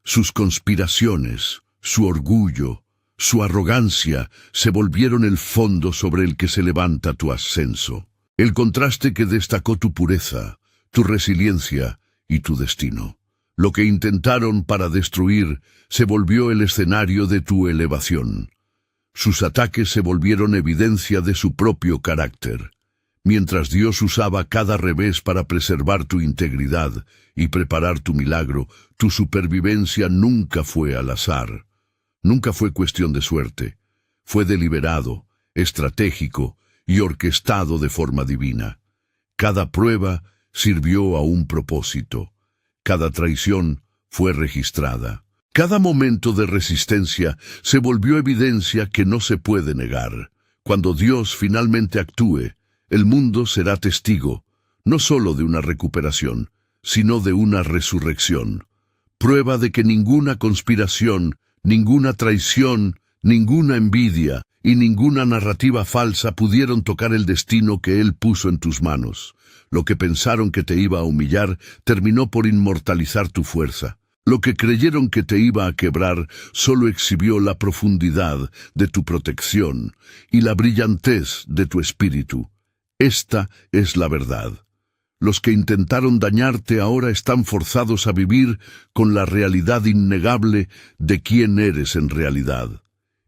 [SPEAKER 1] Sus conspiraciones, su orgullo, su arrogancia se volvieron el fondo sobre el que se levanta tu ascenso, el contraste que destacó tu pureza, tu resiliencia y tu destino. Lo que intentaron para destruir se volvió el escenario de tu elevación. Sus ataques se volvieron evidencia de su propio carácter. Mientras Dios usaba cada revés para preservar tu integridad y preparar tu milagro, tu supervivencia nunca fue al azar. Nunca fue cuestión de suerte. Fue deliberado, estratégico y orquestado de forma divina. Cada prueba sirvió a un propósito. Cada traición fue registrada. Cada momento de resistencia se volvió evidencia que no se puede negar. Cuando Dios finalmente actúe, el mundo será testigo, no solo de una recuperación, sino de una resurrección. Prueba de que ninguna conspiración, ninguna traición, ninguna envidia y ninguna narrativa falsa pudieron tocar el destino que Él puso en tus manos. Lo que pensaron que te iba a humillar terminó por inmortalizar tu fuerza. Lo que creyeron que te iba a quebrar solo exhibió la profundidad de tu protección y la brillantez de tu espíritu. Esta es la verdad. Los que intentaron dañarte ahora están forzados a vivir con la realidad innegable de quién eres en realidad.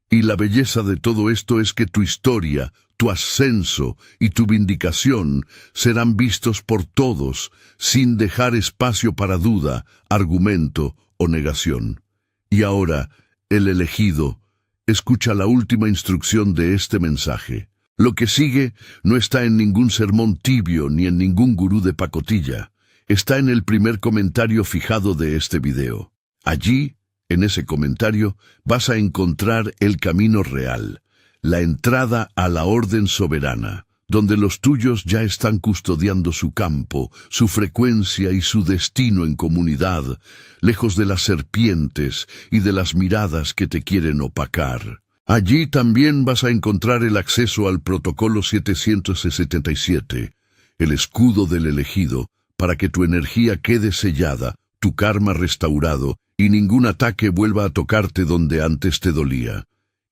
[SPEAKER 1] Y la belleza de todo esto es que tu historia, tu ascenso y tu vindicación serán vistos por todos sin dejar espacio para duda, argumento o negación. Y ahora, el elegido, escucha la última instrucción de este mensaje. Lo que sigue no está en ningún sermón tibio ni en ningún gurú de pacotilla. Está en el primer comentario fijado de este video. Allí, en ese comentario, vas a encontrar el camino real, la entrada a la orden soberana, donde los tuyos ya están custodiando su campo, su frecuencia y su destino en comunidad, lejos de las serpientes y de las miradas que te quieren opacar. Allí también vas a encontrar el acceso al protocolo 777, el escudo del elegido, para que tu energía quede sellada, tu karma restaurado y ningún ataque vuelva a tocarte donde antes te dolía.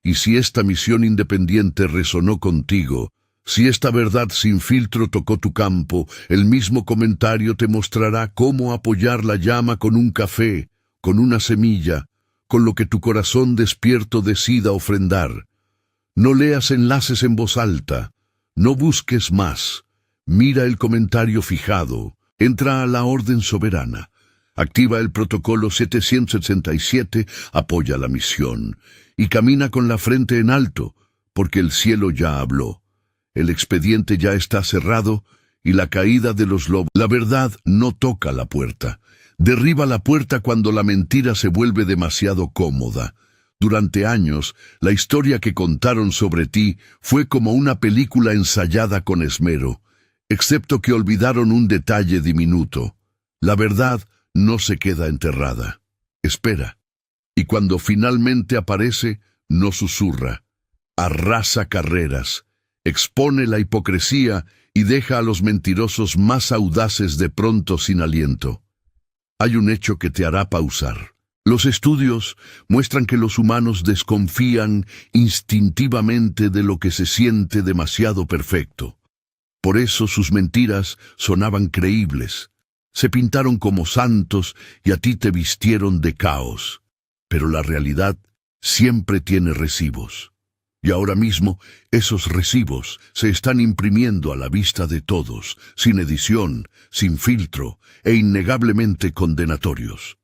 [SPEAKER 1] Y si esta misión independiente resonó contigo, si esta verdad sin filtro tocó tu campo, el mismo comentario te mostrará cómo apoyar la llama con un café, con una semilla, con lo que tu corazón despierto decida ofrendar. No leas enlaces en voz alta, no busques más. Mira el comentario fijado, entra a la orden soberana, activa el protocolo 767, apoya la misión, y camina con la frente en alto, porque el cielo ya habló. El expediente ya está cerrado, y la caída de los lobos. La verdad no toca la puerta. Derriba la puerta cuando la mentira se vuelve demasiado cómoda. Durante años, la historia que contaron sobre ti fue como una película ensayada con esmero, excepto que olvidaron un detalle diminuto. La verdad no se queda enterrada. Espera. Y cuando finalmente aparece, no susurra. Arrasa carreras, expone la hipocresía y deja a los mentirosos más audaces de pronto sin aliento. Hay un hecho que te hará pausar. Los estudios muestran que los humanos desconfían instintivamente de lo que se siente demasiado perfecto. Por eso sus mentiras sonaban creíbles. Se pintaron como santos y a ti te vistieron de caos. Pero la realidad siempre tiene recibos. Y ahora mismo, esos recibos se están imprimiendo a la vista de todos, sin edición, sin filtro e innegablemente condenatorios.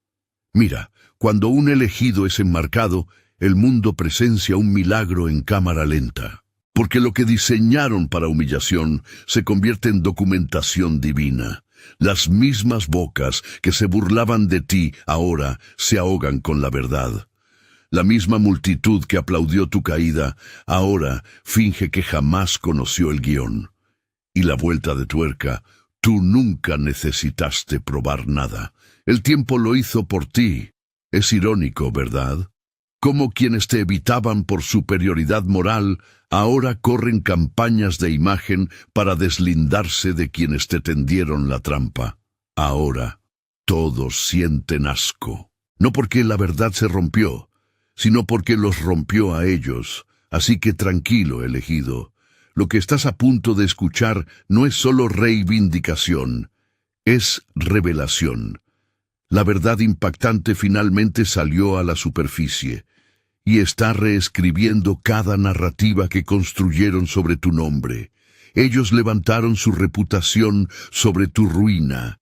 [SPEAKER 1] Mira, cuando un elegido es enmarcado, el mundo presencia un milagro en cámara lenta. Porque lo que diseñaron para humillación se convierte en documentación divina. Las mismas bocas que se burlaban de ti ahora se ahogan con la verdad. La misma multitud que aplaudió tu caída, ahora finge que jamás conoció el guión. Y la vuelta de tuerca, tú nunca necesitaste probar nada. El tiempo lo hizo por ti. Es irónico, ¿verdad? Cómo quienes te evitaban por superioridad moral, ahora corren campañas de imagen para deslindarse de quienes te tendieron la trampa. Ahora, todos sienten asco. No porque la verdad se rompió, sino porque los rompió a ellos. Así que tranquilo, elegido. Lo que estás a punto de escuchar no es solo reivindicación, es revelación. La verdad impactante finalmente salió a la superficie y está reescribiendo cada narrativa que construyeron sobre tu nombre. Ellos levantaron su reputación sobre tu ruina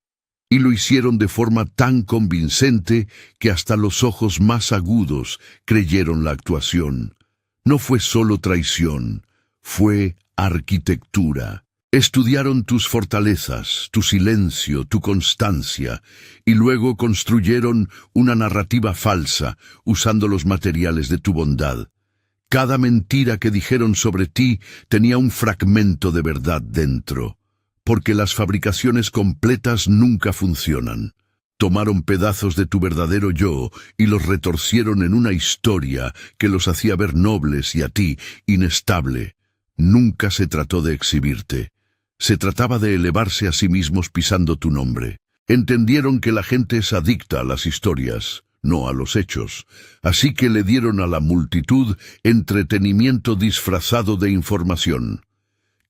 [SPEAKER 1] y lo hicieron de forma tan convincente que hasta los ojos más agudos creyeron la actuación. No fue solo traición, fue arquitectura. Estudiaron tus fortalezas, tu silencio, tu constancia, y luego construyeron una narrativa falsa usando los materiales de tu bondad. Cada mentira que dijeron sobre ti tenía un fragmento de verdad dentro, porque las fabricaciones completas nunca funcionan. Tomaron pedazos de tu verdadero yo y los retorcieron en una historia que los hacía ver nobles y a ti, inestable. Nunca se trató de exhibirte. Se trataba de elevarse a sí mismos pisando tu nombre. Entendieron que la gente es adicta a las historias, no a los hechos, así que le dieron a la multitud entretenimiento disfrazado de información.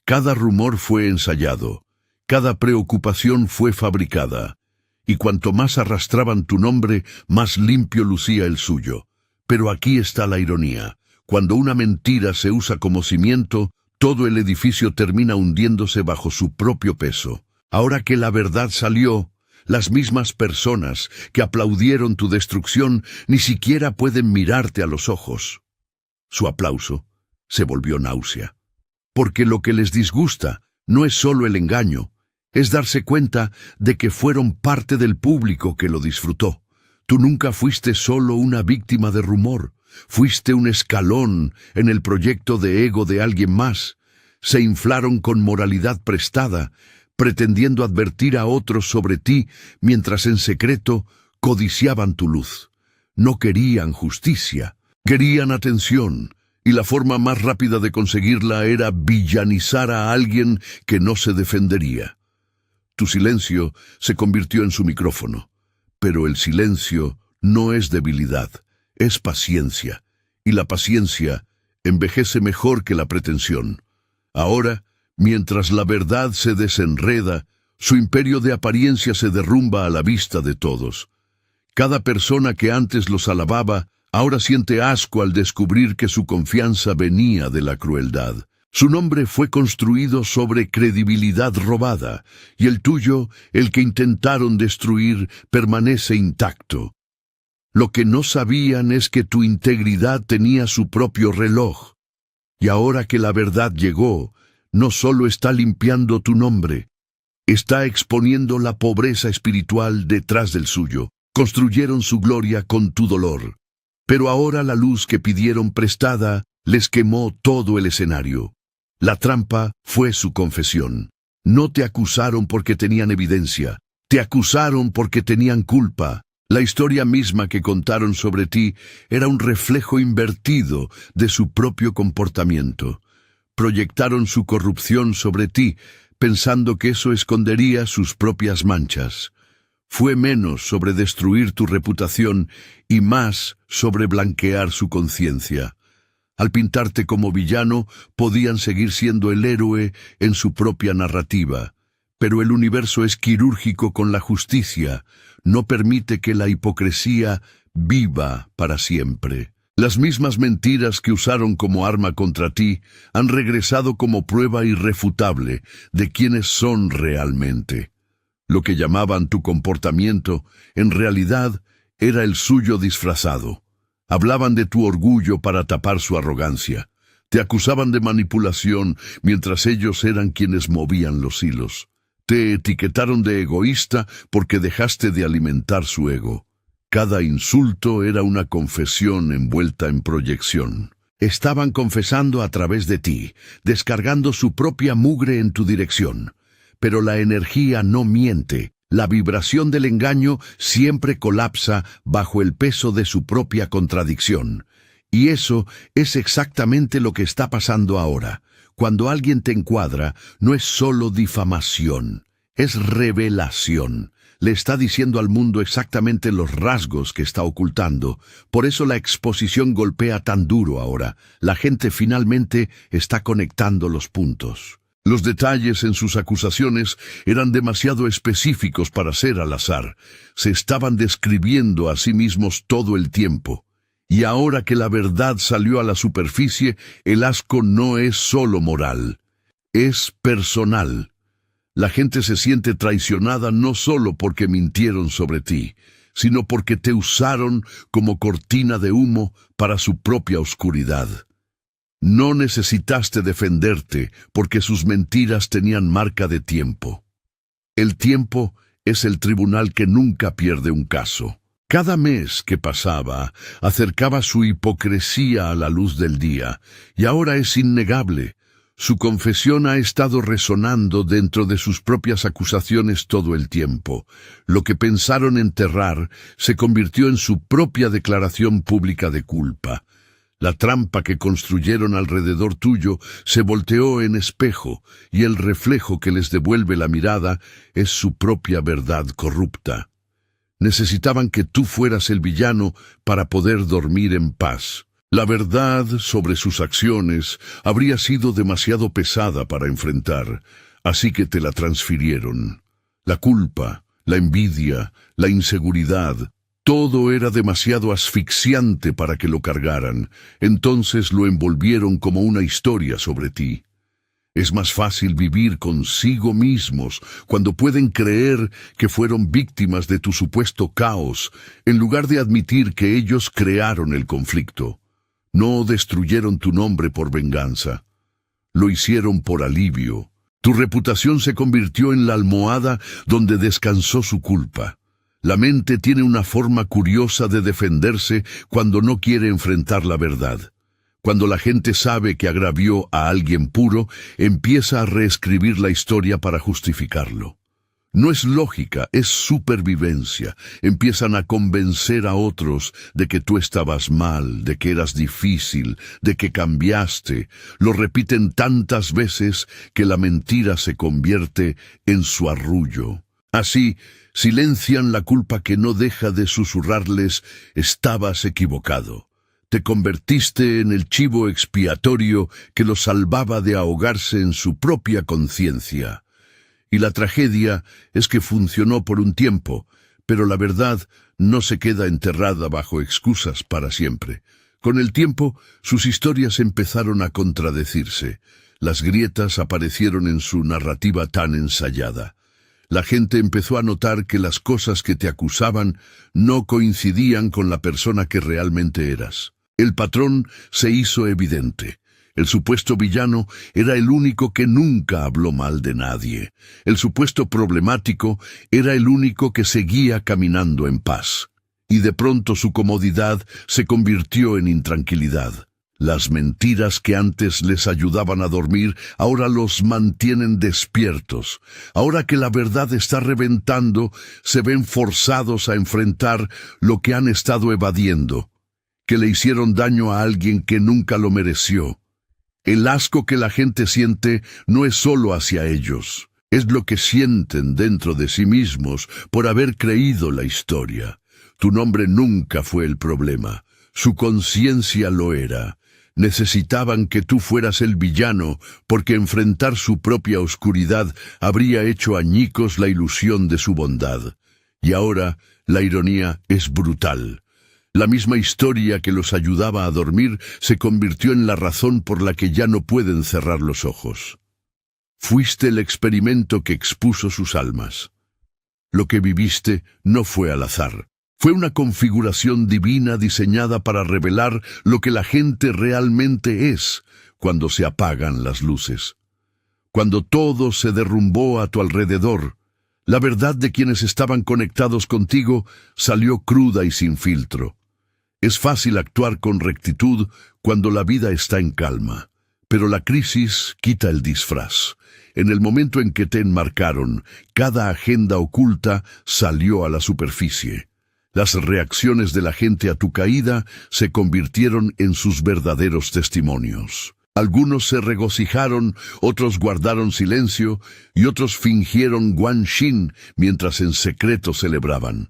[SPEAKER 1] Cada rumor fue ensayado, cada preocupación fue fabricada, y cuanto más arrastraban tu nombre, más limpio lucía el suyo. Pero aquí está la ironía. Cuando una mentira se usa como cimiento, todo el edificio termina hundiéndose bajo su propio peso. Ahora que la verdad salió, las mismas personas que aplaudieron tu destrucción ni siquiera pueden mirarte a los ojos. Su aplauso se volvió náusea. Porque lo que les disgusta no es solo el engaño, es darse cuenta de que fueron parte del público que lo disfrutó. Tú nunca fuiste solo una víctima de rumor. Fuiste un escalón en el proyecto de ego de alguien más. Se inflaron con moralidad prestada, pretendiendo advertir a otros sobre ti, mientras en secreto codiciaban tu luz. No querían justicia, querían atención, y la forma más rápida de conseguirla era villanizar a alguien que no se defendería. Tu silencio se convirtió en su micrófono, pero el silencio no es debilidad. Es paciencia, y la paciencia envejece mejor que la pretensión. Ahora, mientras la verdad se desenreda, su imperio de apariencia se derrumba a la vista de todos. Cada persona que antes los alababa, ahora siente asco al descubrir que su confianza venía de la crueldad. Su nombre fue construido sobre credibilidad robada, y el tuyo, el que intentaron destruir, permanece intacto. Lo que no sabían es que tu integridad tenía su propio reloj. Y ahora que la verdad llegó, no solo está limpiando tu nombre, está exponiendo la pobreza espiritual detrás del suyo. Construyeron su gloria con tu dolor. Pero ahora la luz que pidieron prestada les quemó todo el escenario. La trampa fue su confesión. No te acusaron porque tenían evidencia, te acusaron porque tenían culpa. La historia misma que contaron sobre ti era un reflejo invertido de su propio comportamiento. Proyectaron su corrupción sobre ti, pensando que eso escondería sus propias manchas. Fue menos sobre destruir tu reputación y más sobre blanquear su conciencia. Al pintarte como villano, podían seguir siendo el héroe en su propia narrativa. Pero el universo es quirúrgico con la justicia, no permite que la hipocresía viva para siempre. Las mismas mentiras que usaron como arma contra ti han regresado como prueba irrefutable de quiénes son realmente. Lo que llamaban tu comportamiento, en realidad, era el suyo disfrazado. Hablaban de tu orgullo para tapar su arrogancia. Te acusaban de manipulación mientras ellos eran quienes movían los hilos. Te etiquetaron de egoísta porque dejaste de alimentar su ego. Cada insulto era una confesión envuelta en proyección. Estaban confesando a través de ti, descargando su propia mugre en tu dirección. Pero la energía no miente. La vibración del engaño siempre colapsa bajo el peso de su propia contradicción. Y eso es exactamente lo que está pasando ahora. Cuando alguien te encuadra, no es solo difamación, es revelación. Le está diciendo al mundo exactamente los rasgos que está ocultando. Por eso la exposición golpea tan duro ahora. La gente finalmente está conectando los puntos. Los detalles en sus acusaciones eran demasiado específicos para ser al azar. Se estaban describiendo a sí mismos todo el tiempo. Y ahora que la verdad salió a la superficie, el asco no es solo moral, es personal. La gente se siente traicionada no solo porque mintieron sobre ti, sino porque te usaron como cortina de humo para su propia oscuridad. No necesitaste defenderte porque sus mentiras tenían marca de tiempo. El tiempo es el tribunal que nunca pierde un caso. Cada mes que pasaba acercaba su hipocresía a la luz del día, y ahora es innegable. Su confesión ha estado resonando dentro de sus propias acusaciones todo el tiempo. Lo que pensaron enterrar se convirtió en su propia declaración pública de culpa. La trampa que construyeron alrededor tuyo se volteó en espejo, y el reflejo que les devuelve la mirada es su propia verdad corrupta. Necesitaban que tú fueras el villano para poder dormir en paz. La verdad sobre sus acciones habría sido demasiado pesada para enfrentar, así que te la transfirieron. La culpa, la envidia, la inseguridad, todo era demasiado asfixiante para que lo cargaran. Entonces lo envolvieron como una historia sobre ti. Es más fácil vivir consigo mismos cuando pueden creer que fueron víctimas de tu supuesto caos, en lugar de admitir que ellos crearon el conflicto. No destruyeron tu nombre por venganza. Lo hicieron por alivio. Tu reputación se convirtió en la almohada donde descansó su culpa. La mente tiene una forma curiosa de defenderse cuando no quiere enfrentar la verdad. Cuando la gente sabe que agravió a alguien puro, empieza a reescribir la historia para justificarlo. No es lógica, es supervivencia. Empiezan a convencer a otros de que tú estabas mal, de que eras difícil, de que cambiaste. Lo repiten tantas veces que la mentira se convierte en su arrullo. Así, silencian la culpa que no deja de susurrarles: estabas equivocado. Te convertiste en el chivo expiatorio que los salvaba de ahogarse en su propia conciencia. Y la tragedia es que funcionó por un tiempo, pero la verdad no se queda enterrada bajo excusas para siempre. Con el tiempo, sus historias empezaron a contradecirse. Las grietas aparecieron en su narrativa tan ensayada. La gente empezó a notar que las cosas que te acusaban no coincidían con la persona que realmente eras. El patrón se hizo evidente. El supuesto villano era el único que nunca habló mal de nadie. El supuesto problemático era el único que seguía caminando en paz. Y de pronto su comodidad se convirtió en intranquilidad. Las mentiras que antes les ayudaban a dormir ahora los mantienen despiertos. Ahora que la verdad está reventando, se ven forzados a enfrentar lo que han estado evadiendo, que le hicieron daño a alguien que nunca lo mereció. El asco que la gente siente no es solo hacia ellos, es lo que sienten dentro de sí mismos por haber creído la historia. Tu nombre nunca fue el problema, su conciencia lo era. Necesitaban que tú fueras el villano, porque enfrentar su propia oscuridad habría hecho añicos la ilusión de su bondad. Y ahora la ironía es brutal. La misma historia que los ayudaba a dormir se convirtió en la razón por la que ya no pueden cerrar los ojos. Fuiste el experimento que expuso sus almas. Lo que viviste no fue al azar. Fue una configuración divina diseñada para revelar lo que la gente realmente es cuando se apagan las luces. Cuando todo se derrumbó a tu alrededor, la verdad de quienes estaban conectados contigo salió cruda y sin filtro. Es fácil actuar con rectitud cuando la vida está en calma, pero la crisis quita el disfraz. En el momento en que te enmarcaron, cada agenda oculta salió a la superficie. Las reacciones de la gente a tu caída se convirtieron en sus verdaderos testimonios. Algunos se regocijaron, otros guardaron silencio y otros fingieron guanxin mientras en secreto celebraban.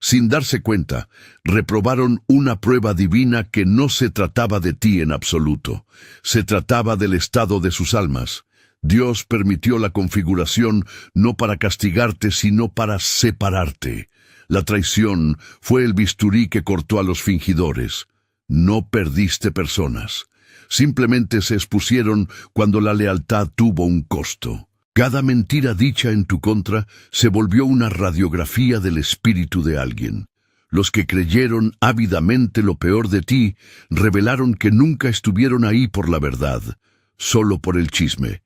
[SPEAKER 1] Sin darse cuenta, reprobaron una prueba divina que no se trataba de ti en absoluto. Se trataba del estado de sus almas, Dios permitió la configuración no para castigarte, sino para separarte. La traición fue el bisturí que cortó a los fingidores. No perdiste personas. Simplemente se expusieron cuando la lealtad tuvo un costo. Cada mentira dicha en tu contra se volvió una radiografía del espíritu de alguien. Los que creyeron ávidamente lo peor de ti revelaron que nunca estuvieron ahí por la verdad, solo por el chisme.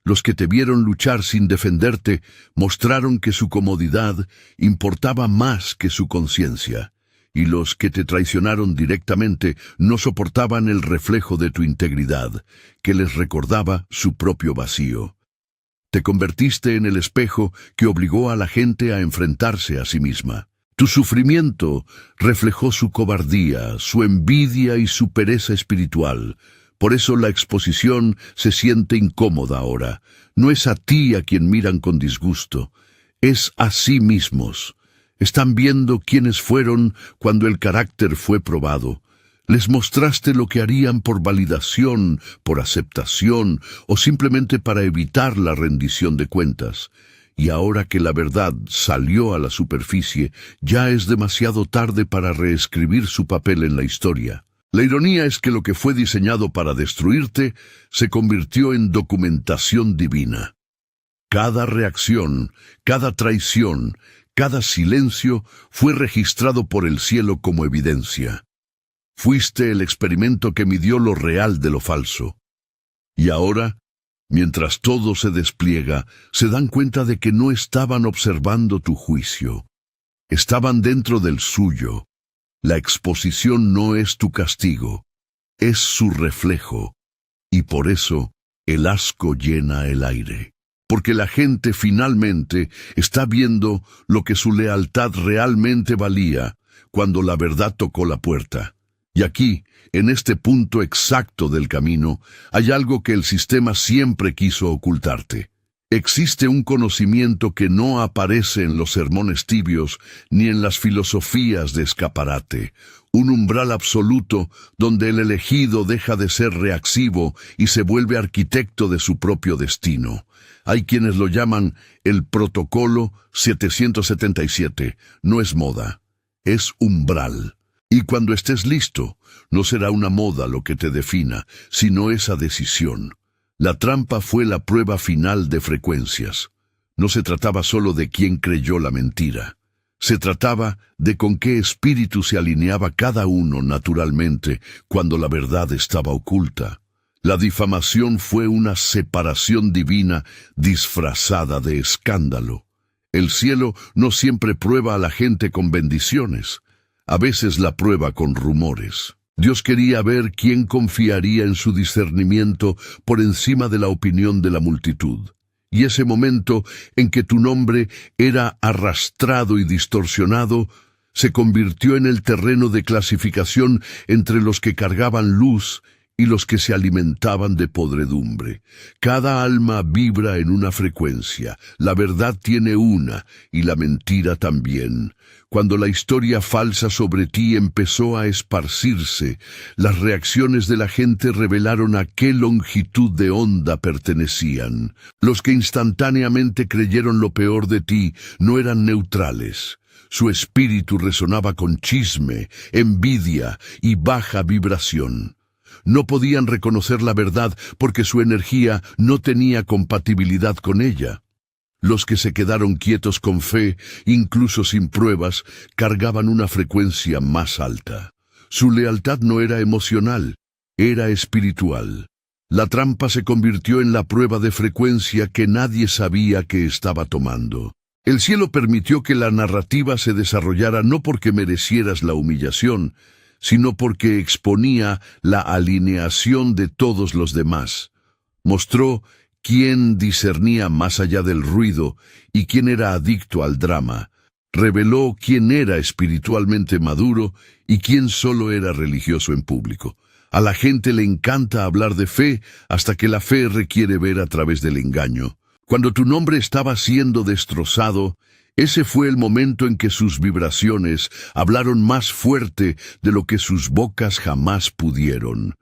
[SPEAKER 1] Los que te vieron luchar sin defenderte mostraron que su comodidad importaba más que su conciencia, y los que te traicionaron directamente no soportaban el reflejo de tu integridad, que les recordaba su propio vacío. Te convertiste en el espejo que obligó a la gente a enfrentarse a sí misma. Tu sufrimiento reflejó su cobardía, su envidia y su pereza espiritual. Por eso la exposición se siente incómoda ahora. No es a ti a quien miran con disgusto, es a sí mismos. Están viendo quiénes fueron cuando el carácter fue probado. Les mostraste lo que harían por validación, por aceptación o simplemente para evitar la rendición de cuentas. Y ahora que la verdad salió a la superficie, ya es demasiado tarde para reescribir su papel en la historia. La ironía es que lo que fue diseñado para destruirte se convirtió en documentación divina. Cada reacción, cada traición, cada silencio fue registrado por el cielo como evidencia. Fuiste el experimento que midió lo real de lo falso. Y ahora, mientras todo se despliega, se dan cuenta de que no estaban observando tu juicio. Estaban dentro del suyo. La exposición no es tu castigo, es su reflejo. Y por eso, el asco llena el aire. Porque la gente finalmente está viendo lo que su lealtad realmente valía cuando la verdad tocó la puerta. Y aquí, en este punto exacto del camino, hay algo que el sistema siempre quiso ocultarte. Existe un conocimiento que no aparece en los sermones tibios ni en las filosofías de escaparate, un umbral absoluto donde el elegido deja de ser reactivo y se vuelve arquitecto de su propio destino. Hay quienes lo llaman el Protocolo 777. No es moda, es umbral. Y cuando estés listo, no será una moda lo que te defina, sino esa decisión. La trampa fue la prueba final de frecuencias. No se trataba solo de quién creyó la mentira. Se trataba de con qué espíritu se alineaba cada uno naturalmente cuando la verdad estaba oculta. La difamación fue una separación divina disfrazada de escándalo. El cielo no siempre prueba a la gente con bendiciones. A veces la prueba con rumores. Dios quería ver quién confiaría en su discernimiento por encima de la opinión de la multitud. Y ese momento en que tu nombre era arrastrado y distorsionado, se convirtió en el terreno de clasificación entre los que cargaban luz y los que se alimentaban de podredumbre. Cada alma vibra en una frecuencia, la verdad tiene una, y la mentira también. Cuando la historia falsa sobre ti empezó a esparcirse, las reacciones de la gente revelaron a qué longitud de onda pertenecían. Los que instantáneamente creyeron lo peor de ti no eran neutrales. Su espíritu resonaba con chisme, envidia y baja vibración. No podían reconocer la verdad porque su energía no tenía compatibilidad con ella. Los que se quedaron quietos con fe, incluso sin pruebas, cargaban una frecuencia más alta. Su lealtad no era emocional, era espiritual. La trampa se convirtió en la prueba de frecuencia que nadie sabía que estaba tomando. El cielo permitió que la narrativa se desarrollara no porque merecieras la humillación, sino porque exponía la alineación de todos los demás. Mostró quién discernía más allá del ruido y quién era adicto al drama. Reveló quién era espiritualmente maduro y quién solo era religioso en público. A la gente le encanta hablar de fe hasta que la fe requiere ver a través del engaño. Cuando tu nombre estaba siendo destrozado, ese fue el momento en que sus vibraciones hablaron más fuerte de lo que sus bocas jamás pudieron.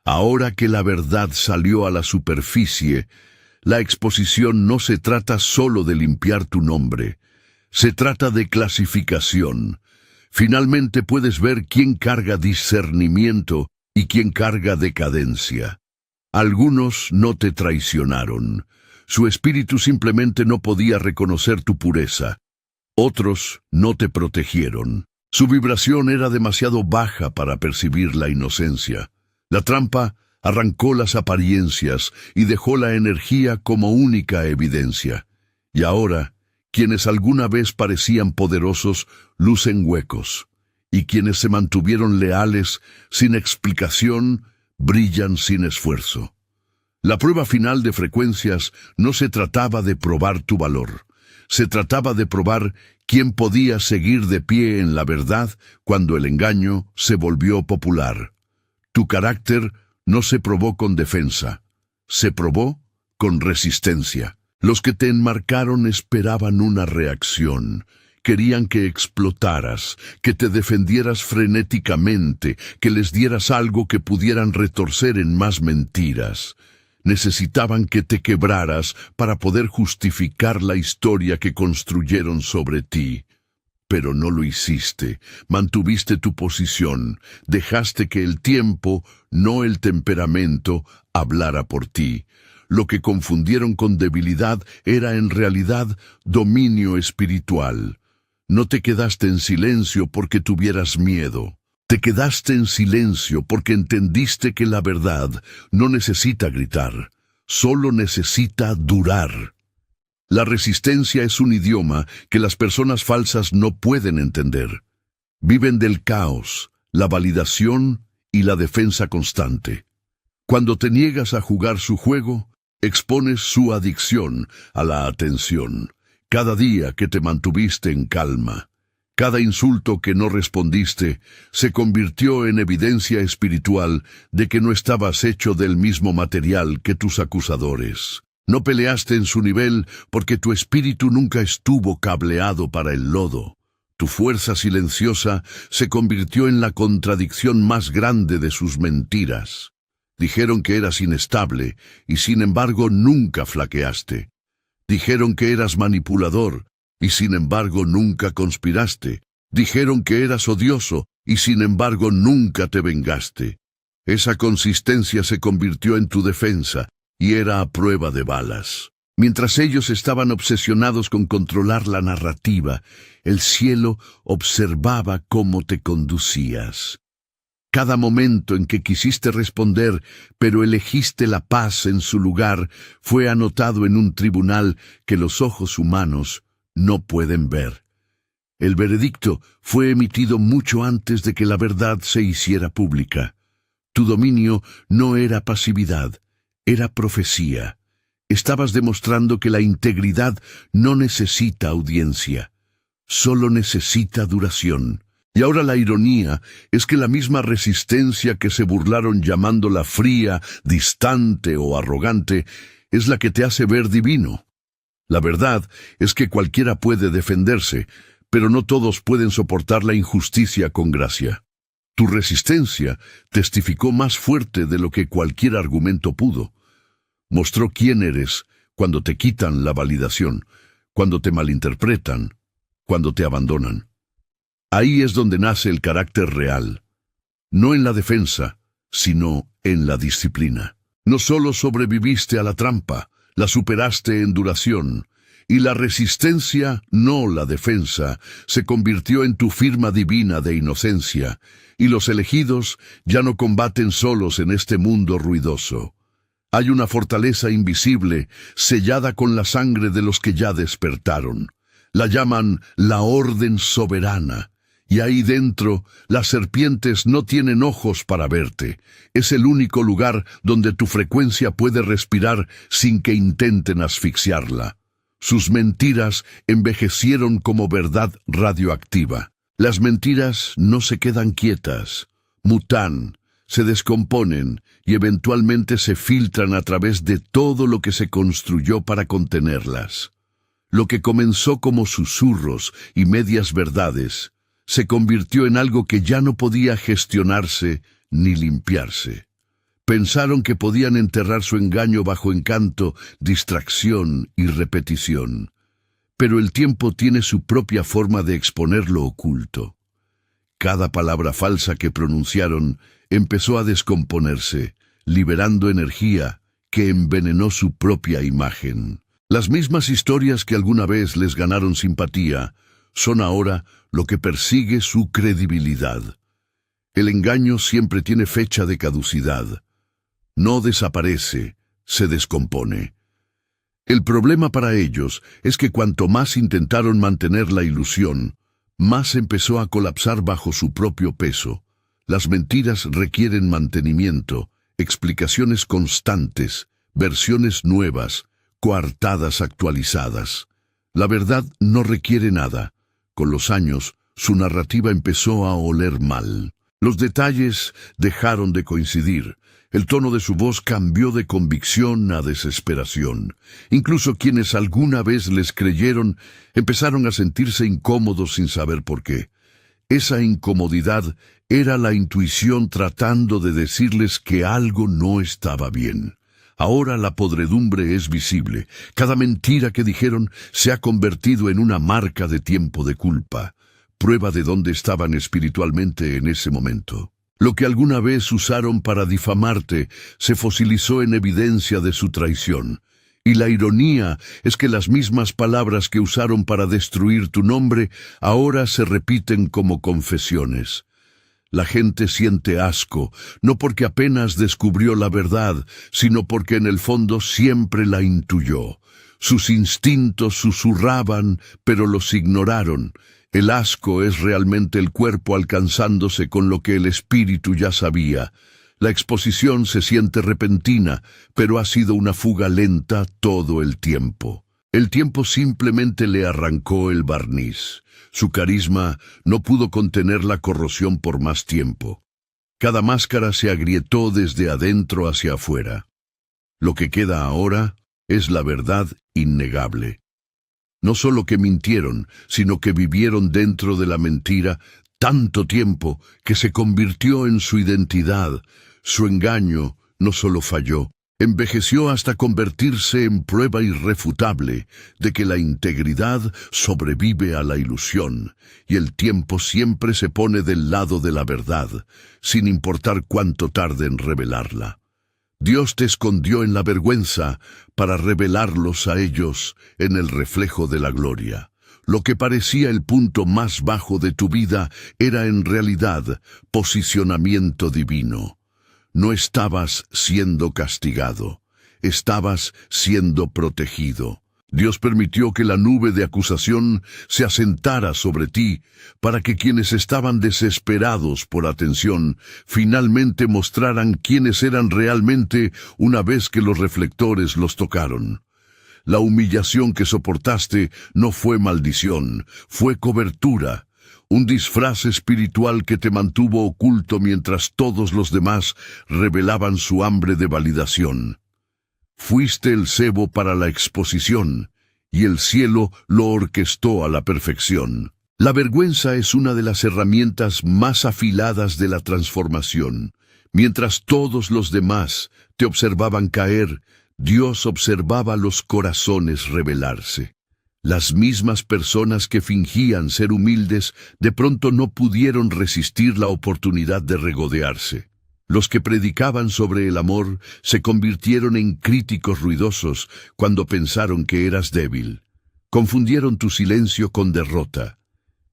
[SPEAKER 1] Ahora que la verdad salió a la superficie, La exposición no se trata solo de limpiar tu nombre, se trata de clasificación. Finalmente puedes ver quién carga discernimiento y quién carga decadencia. Algunos no te traicionaron. Su espíritu simplemente no podía reconocer tu pureza. Otros no te protegieron. Su vibración era demasiado baja para percibir la inocencia. La trampa arrancó las apariencias y dejó la energía como única evidencia. Y ahora, quienes alguna vez parecían poderosos lucen huecos, y quienes se mantuvieron leales sin explicación brillan sin esfuerzo. La prueba final de frecuencias no se trataba de probar tu valor, se trataba de probar quién podía seguir de pie en la verdad cuando el engaño se volvió popular. Tu carácter no se probó con defensa, se probó con resistencia. Los que te enmarcaron esperaban una reacción. Querían que explotaras, que te defendieras frenéticamente, que les dieras algo que pudieran retorcer en más mentiras. Necesitaban que te quebraras para poder justificar la historia que construyeron sobre ti. Pero no lo hiciste, mantuviste tu posición, dejaste que el tiempo, no el temperamento, hablara por ti. Lo que confundieron con debilidad era en realidad dominio espiritual. No te quedaste en silencio porque tuvieras miedo. Te quedaste en silencio porque entendiste que la verdad no necesita gritar, solo necesita durar. La resistencia es un idioma que las personas falsas no pueden entender. Viven del caos, la validación y la defensa constante. Cuando te niegas a jugar su juego, expones su adicción a la atención. Cada día que te mantuviste en calma, cada insulto que no respondiste, se convirtió en evidencia espiritual de que no estabas hecho del mismo material que tus acusadores. No peleaste en su nivel porque tu espíritu nunca estuvo cableado para el lodo. Tu fuerza silenciosa se convirtió en la contradicción más grande de sus mentiras. Dijeron que eras inestable y sin embargo nunca flaqueaste. Dijeron que eras manipulador y sin embargo nunca conspiraste. Dijeron que eras odioso y sin embargo nunca te vengaste. Esa consistencia se convirtió en tu defensa y era a prueba de balas. Mientras ellos estaban obsesionados con controlar la narrativa, el cielo observaba cómo te conducías. Cada momento en que quisiste responder, pero elegiste la paz en su lugar, fue anotado en un tribunal que los ojos humanos no pueden ver. El veredicto fue emitido mucho antes de que la verdad se hiciera pública. Tu dominio no era pasividad, era profecía. Estabas demostrando que la integridad no necesita audiencia, solo necesita duración. Y ahora la ironía es que la misma resistencia que se burlaron llamándola fría, distante o arrogante, es la que te hace ver divino. La verdad es que cualquiera puede defenderse, pero no todos pueden soportar la injusticia con gracia. Tu resistencia testificó más fuerte de lo que cualquier argumento pudo. Mostró quién eres cuando te quitan la validación, cuando te malinterpretan, cuando te abandonan. Ahí es donde nace el carácter real, no en la defensa, sino en la disciplina. No solo sobreviviste a la trampa, la superaste en duración, y la resistencia, no la defensa, se convirtió en tu firma divina de inocencia, y los elegidos ya no combaten solos en este mundo ruidoso. Hay una fortaleza invisible, sellada con la sangre de los que ya despertaron. La llaman la Orden Soberana. Y ahí dentro, las serpientes no tienen ojos para verte. Es el único lugar donde tu frecuencia puede respirar sin que intenten asfixiarla. Sus mentiras envejecieron como verdad radioactiva. Las mentiras no se quedan quietas, mutan, se descomponen y eventualmente se filtran a través de todo lo que se construyó para contenerlas. Lo que comenzó como susurros y medias verdades, se convirtió en algo que ya no podía gestionarse ni limpiarse. Pensaron que podían enterrar su engaño bajo encanto, distracción y repetición. Pero el tiempo tiene su propia forma de exponer lo oculto. Cada palabra falsa que pronunciaron empezó a descomponerse, liberando energía que envenenó su propia imagen. Las mismas historias que alguna vez les ganaron simpatía son ahora lo que persigue su credibilidad. El engaño siempre tiene fecha de caducidad. No desaparece, se descompone. El problema para ellos es que cuanto más intentaron mantener la ilusión, más empezó a colapsar bajo su propio peso. Las mentiras requieren mantenimiento, explicaciones constantes, versiones nuevas, coartadas actualizadas. La verdad no requiere nada. Con los años, su narrativa empezó a oler mal. Los detalles dejaron de coincidir. El tono de su voz cambió de convicción a desesperación. Incluso quienes alguna vez les creyeron empezaron a sentirse incómodos sin saber por qué. Esa incomodidad era la intuición tratando de decirles que algo no estaba bien. Ahora la podredumbre es visible. Cada mentira que dijeron se ha convertido en una marca de tiempo de culpa, prueba de dónde estaban espiritualmente en ese momento. Lo que alguna vez usaron para difamarte se fosilizó en evidencia de su traición. Y la ironía es que las mismas palabras que usaron para destruir tu nombre ahora se repiten como confesiones. La gente siente asco, no porque apenas descubrió la verdad, sino porque en el fondo siempre la intuyó. Sus instintos susurraban, pero los ignoraron. El asco es realmente el cuerpo alcanzándose con lo que el espíritu ya sabía. La exposición se siente repentina, pero ha sido una fuga lenta todo el tiempo. El tiempo simplemente le arrancó el barniz. Su carisma no pudo contener la corrosión por más tiempo. Cada máscara se agrietó desde adentro hacia afuera. Lo que queda ahora es la verdad innegable. No solo que mintieron, sino que vivieron dentro de la mentira tanto tiempo que se convirtió en su identidad. Su engaño no solo falló, envejeció hasta convertirse en prueba irrefutable de que la integridad sobrevive a la ilusión, y el tiempo siempre se pone del lado de la verdad, sin importar cuánto tarde en revelarla. Dios te escondió en la vergüenza para revelarlos a ellos en el reflejo de la gloria. Lo que parecía el punto más bajo de tu vida era en realidad posicionamiento divino. No estabas siendo castigado, estabas siendo protegido. Dios permitió que la nube de acusación se asentara sobre ti para que quienes estaban desesperados por atención finalmente mostraran quiénes eran realmente una vez que los reflectores los tocaron. La humillación que soportaste no fue maldición, fue cobertura, un disfraz espiritual que te mantuvo oculto mientras todos los demás revelaban su hambre de validación. Fuiste el cebo para la exposición, y el cielo lo orquestó a la perfección. La vergüenza es una de las herramientas más afiladas de la transformación. Mientras todos los demás te observaban caer, Dios observaba los corazones revelarse. Las mismas personas que fingían ser humildes de pronto no pudieron resistir la oportunidad de regodearse. Los que predicaban sobre el amor se convirtieron en críticos ruidosos cuando pensaron que eras débil. Confundieron tu silencio con derrota,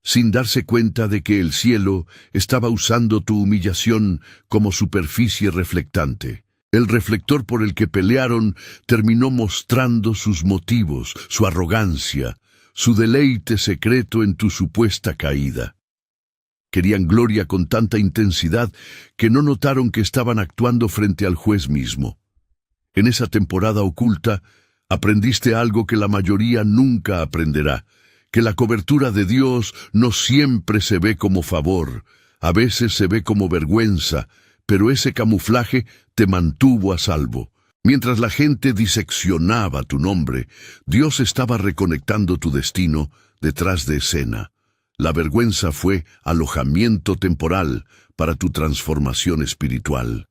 [SPEAKER 1] sin darse cuenta de que el cielo estaba usando tu humillación como superficie reflectante. El reflector por el que pelearon terminó mostrando sus motivos, su arrogancia, su deleite secreto en tu supuesta caída. Querían gloria con tanta intensidad que no notaron que estaban actuando frente al juez mismo. En esa temporada oculta, aprendiste algo que la mayoría nunca aprenderá, que la cobertura de Dios no siempre se ve como favor, a veces se ve como vergüenza, pero ese camuflaje te mantuvo a salvo. Mientras la gente diseccionaba tu nombre, Dios estaba reconectando tu destino detrás de escena. La vergüenza fue alojamiento temporal para tu transformación espiritual.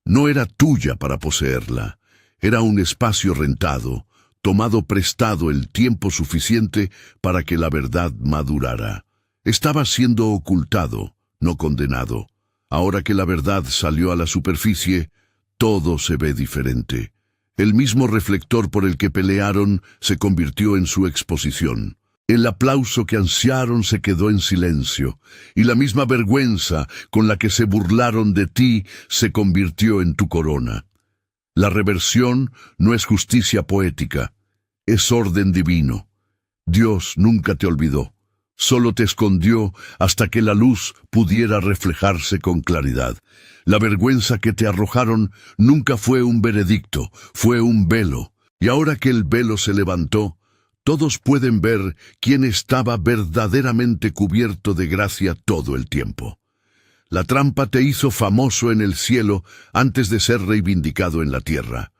[SPEAKER 1] No era tuya para poseerla. Era un espacio rentado, tomado prestado el tiempo suficiente para que la verdad madurara. Estaba siendo ocultado, no condenado. Ahora que la verdad salió a la superficie, todo se ve diferente. El mismo reflector por el que pelearon se convirtió en su exposición. El aplauso que ansiaron se quedó en silencio, y la misma vergüenza con la que se burlaron de ti se convirtió en tu corona. La reversión no es justicia poética, es orden divino. Dios nunca te olvidó, solo te escondió hasta que la luz pudiera reflejarse con claridad. La vergüenza que te arrojaron nunca fue un veredicto, fue un velo, y ahora que el velo se levantó, todos pueden ver quién estaba verdaderamente cubierto de gracia todo el tiempo. La trampa te hizo famoso en el cielo antes de ser reivindicado en la tierra.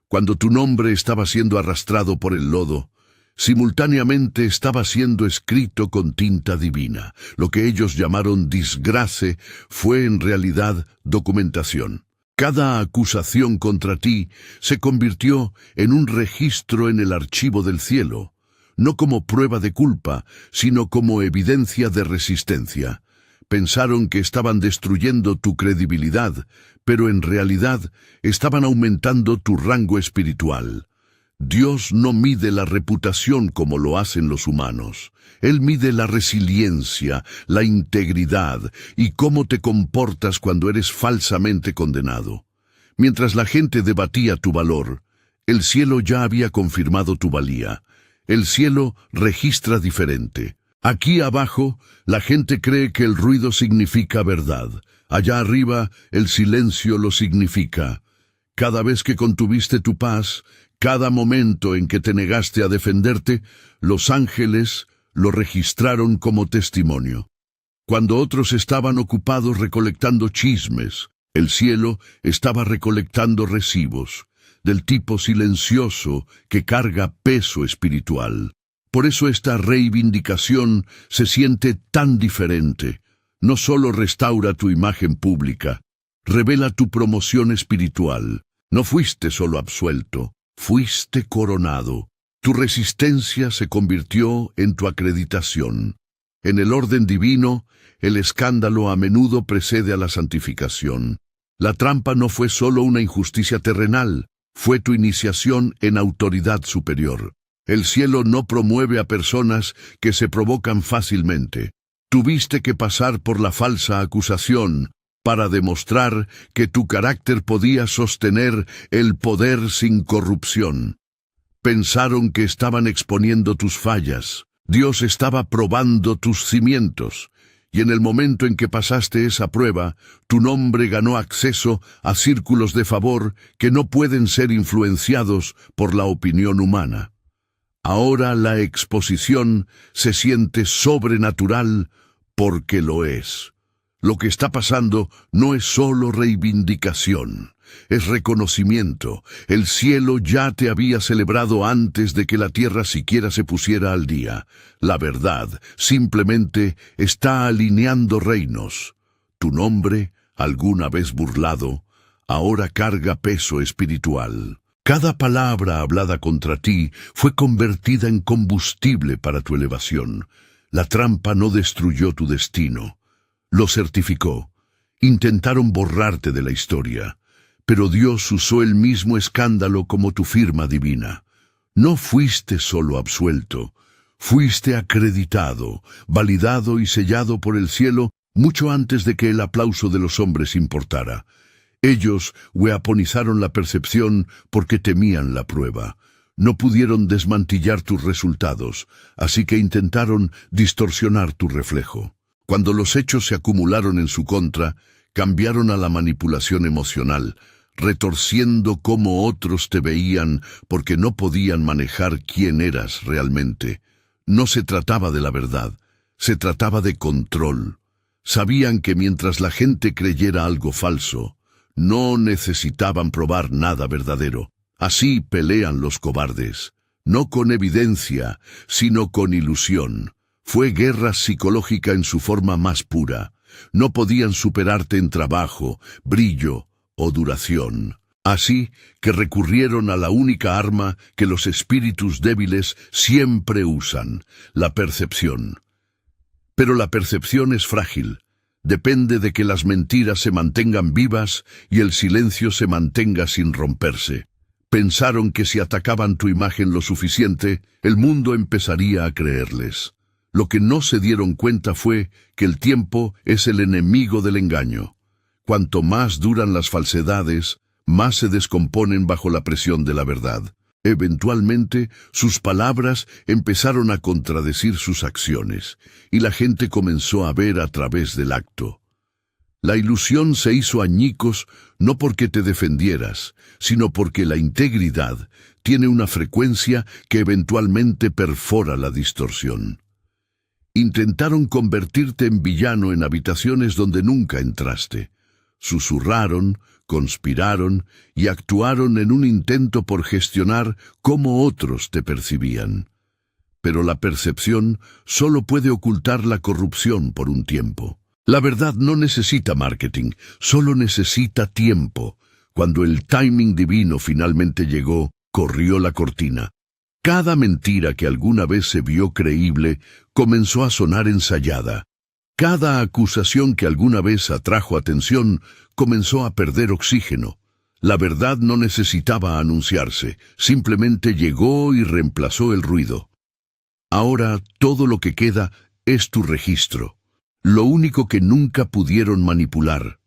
[SPEAKER 1] Cuando tu nombre estaba siendo arrastrado por el lodo, simultáneamente estaba siendo escrito con tinta divina. Lo que ellos llamaron disgrace fue en realidad documentación. Cada acusación contra ti se convirtió en un registro en el archivo del cielo, no como prueba de culpa, sino como evidencia de resistencia. Pensaron que estaban destruyendo tu credibilidad, pero en realidad estaban aumentando tu rango espiritual. Dios no mide la reputación como lo hacen los humanos. Él mide la resiliencia, la integridad y cómo te comportas cuando eres falsamente condenado. Mientras la gente debatía tu valor, el cielo ya había confirmado tu valía. El cielo registra diferente. Aquí abajo, la gente cree que el ruido significa verdad. Allá arriba, el silencio lo significa. Cada vez que contuviste tu paz, cada momento en que te negaste a defenderte, los ángeles lo registraron como testimonio. Cuando otros estaban ocupados recolectando chismes, el cielo estaba recolectando recibos, del tipo silencioso que carga peso espiritual. Por eso esta reivindicación se siente tan diferente. No solo restaura tu imagen pública, revela tu promoción espiritual. No fuiste solo absuelto, fuiste coronado. Tu resistencia se convirtió en tu acreditación. En el orden divino, el escándalo a menudo precede a la santificación. La trampa no fue solo una injusticia terrenal, fue tu iniciación en autoridad superior. El cielo no promueve a personas que se provocan fácilmente. Tuviste que pasar por la falsa acusación para demostrar que tu carácter podía sostener el poder sin corrupción. Pensaron que estaban exponiendo tus fallas. Dios estaba probando tus cimientos. Y en el momento en que pasaste esa prueba, tu nombre ganó acceso a círculos de favor que no pueden ser influenciados por la opinión humana. Ahora la exposición se siente sobrenatural porque lo es. Lo que está pasando no es solo reivindicación, es reconocimiento. El cielo ya te había celebrado antes de que la tierra siquiera se pusiera al día. La verdad simplemente está alineando reinos. Tu nombre, alguna vez burlado, ahora carga peso espiritual. Cada palabra hablada contra ti fue convertida en combustible para tu elevación. La trampa no destruyó tu destino, lo certificó. Intentaron borrarte de la historia, pero Dios usó el mismo escándalo como tu firma divina. No fuiste solo absuelto, fuiste acreditado, validado y sellado por el cielo mucho antes de que el aplauso de los hombres importara. Ellos weaponizaron la percepción porque temían la prueba. No pudieron desmantillar tus resultados, así que intentaron distorsionar tu reflejo. Cuando los hechos se acumularon en su contra, cambiaron a la manipulación emocional, retorciendo cómo otros te veían porque no podían manejar quién eras realmente. No se trataba de la verdad, se trataba de control. Sabían que mientras la gente creyera algo falso, no necesitaban probar nada verdadero. Así pelean los cobardes, no con evidencia, sino con ilusión. Fue guerra psicológica en su forma más pura. No podían superarte en trabajo, brillo o duración. Así que recurrieron a la única arma que los espíritus débiles siempre usan, la percepción. Pero la percepción es frágil. Depende de que las mentiras se mantengan vivas y el silencio se mantenga sin romperse. Pensaron que si atacaban tu imagen lo suficiente, el mundo empezaría a creerles. Lo que no se dieron cuenta fue que el tiempo es el enemigo del engaño. Cuanto más duran las falsedades, más se descomponen bajo la presión de la verdad. Eventualmente, sus palabras empezaron a contradecir sus acciones, y la gente comenzó a ver a través del acto. La ilusión se hizo añicos no porque te defendieras, sino porque la integridad tiene una frecuencia que eventualmente perfora la distorsión. Intentaron convertirte en villano en habitaciones donde nunca entraste. Susurraron, conspiraron y actuaron en un intento por gestionar cómo otros te percibían. Pero la percepción solo puede ocultar la corrupción por un tiempo. La verdad no necesita marketing, solo necesita tiempo. Cuando el timing divino finalmente llegó, corrió la cortina. Cada mentira que alguna vez se vio creíble comenzó a sonar ensayada. Cada acusación que alguna vez atrajo atención comenzó a perder oxígeno. La verdad no necesitaba anunciarse, simplemente llegó y reemplazó el ruido. Ahora todo lo que queda es tu registro, lo único que nunca pudieron manipular.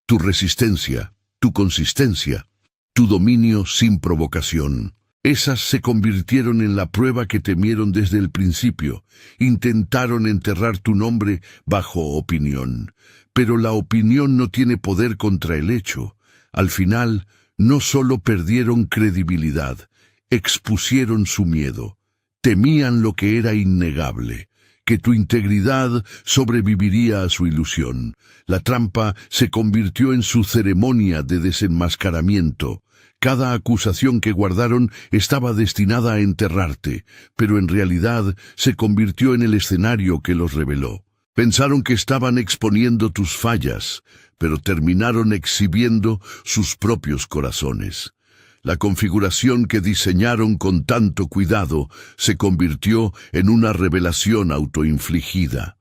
[SPEAKER 1] Tu resistencia, tu consistencia, tu dominio sin provocación. Esas se convirtieron en la prueba que temieron desde el principio. Intentaron enterrar tu nombre bajo opinión. Pero la opinión no tiene poder contra el hecho. Al final, no solo perdieron credibilidad, expusieron su miedo. Temían lo que era innegable, que tu integridad sobreviviría a su ilusión. La trampa se convirtió en su ceremonia de desenmascaramiento. Cada acusación que guardaron estaba destinada a enterrarte, pero en realidad se convirtió en el escenario que los reveló. Pensaron que estaban exponiendo tus fallas, pero terminaron exhibiendo sus propios corazones. La configuración que diseñaron con tanto cuidado se convirtió en una revelación autoinfligida.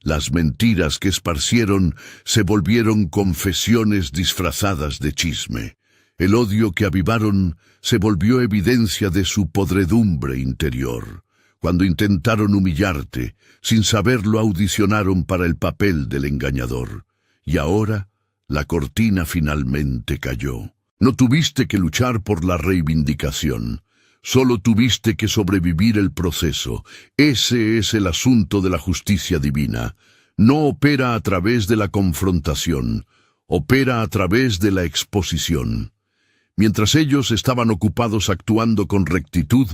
[SPEAKER 1] Las mentiras que esparcieron se volvieron confesiones disfrazadas de chisme. El odio que avivaron se volvió evidencia de su podredumbre interior. Cuando intentaron humillarte, sin saberlo audicionaron para el papel del engañador. Y ahora, la cortina finalmente cayó. No tuviste que luchar por la reivindicación. Solo tuviste que sobrevivir el proceso. Ese es el asunto de la justicia divina. No opera a través de la confrontación, opera a través de la exposición. Mientras ellos estaban ocupados actuando con rectitud,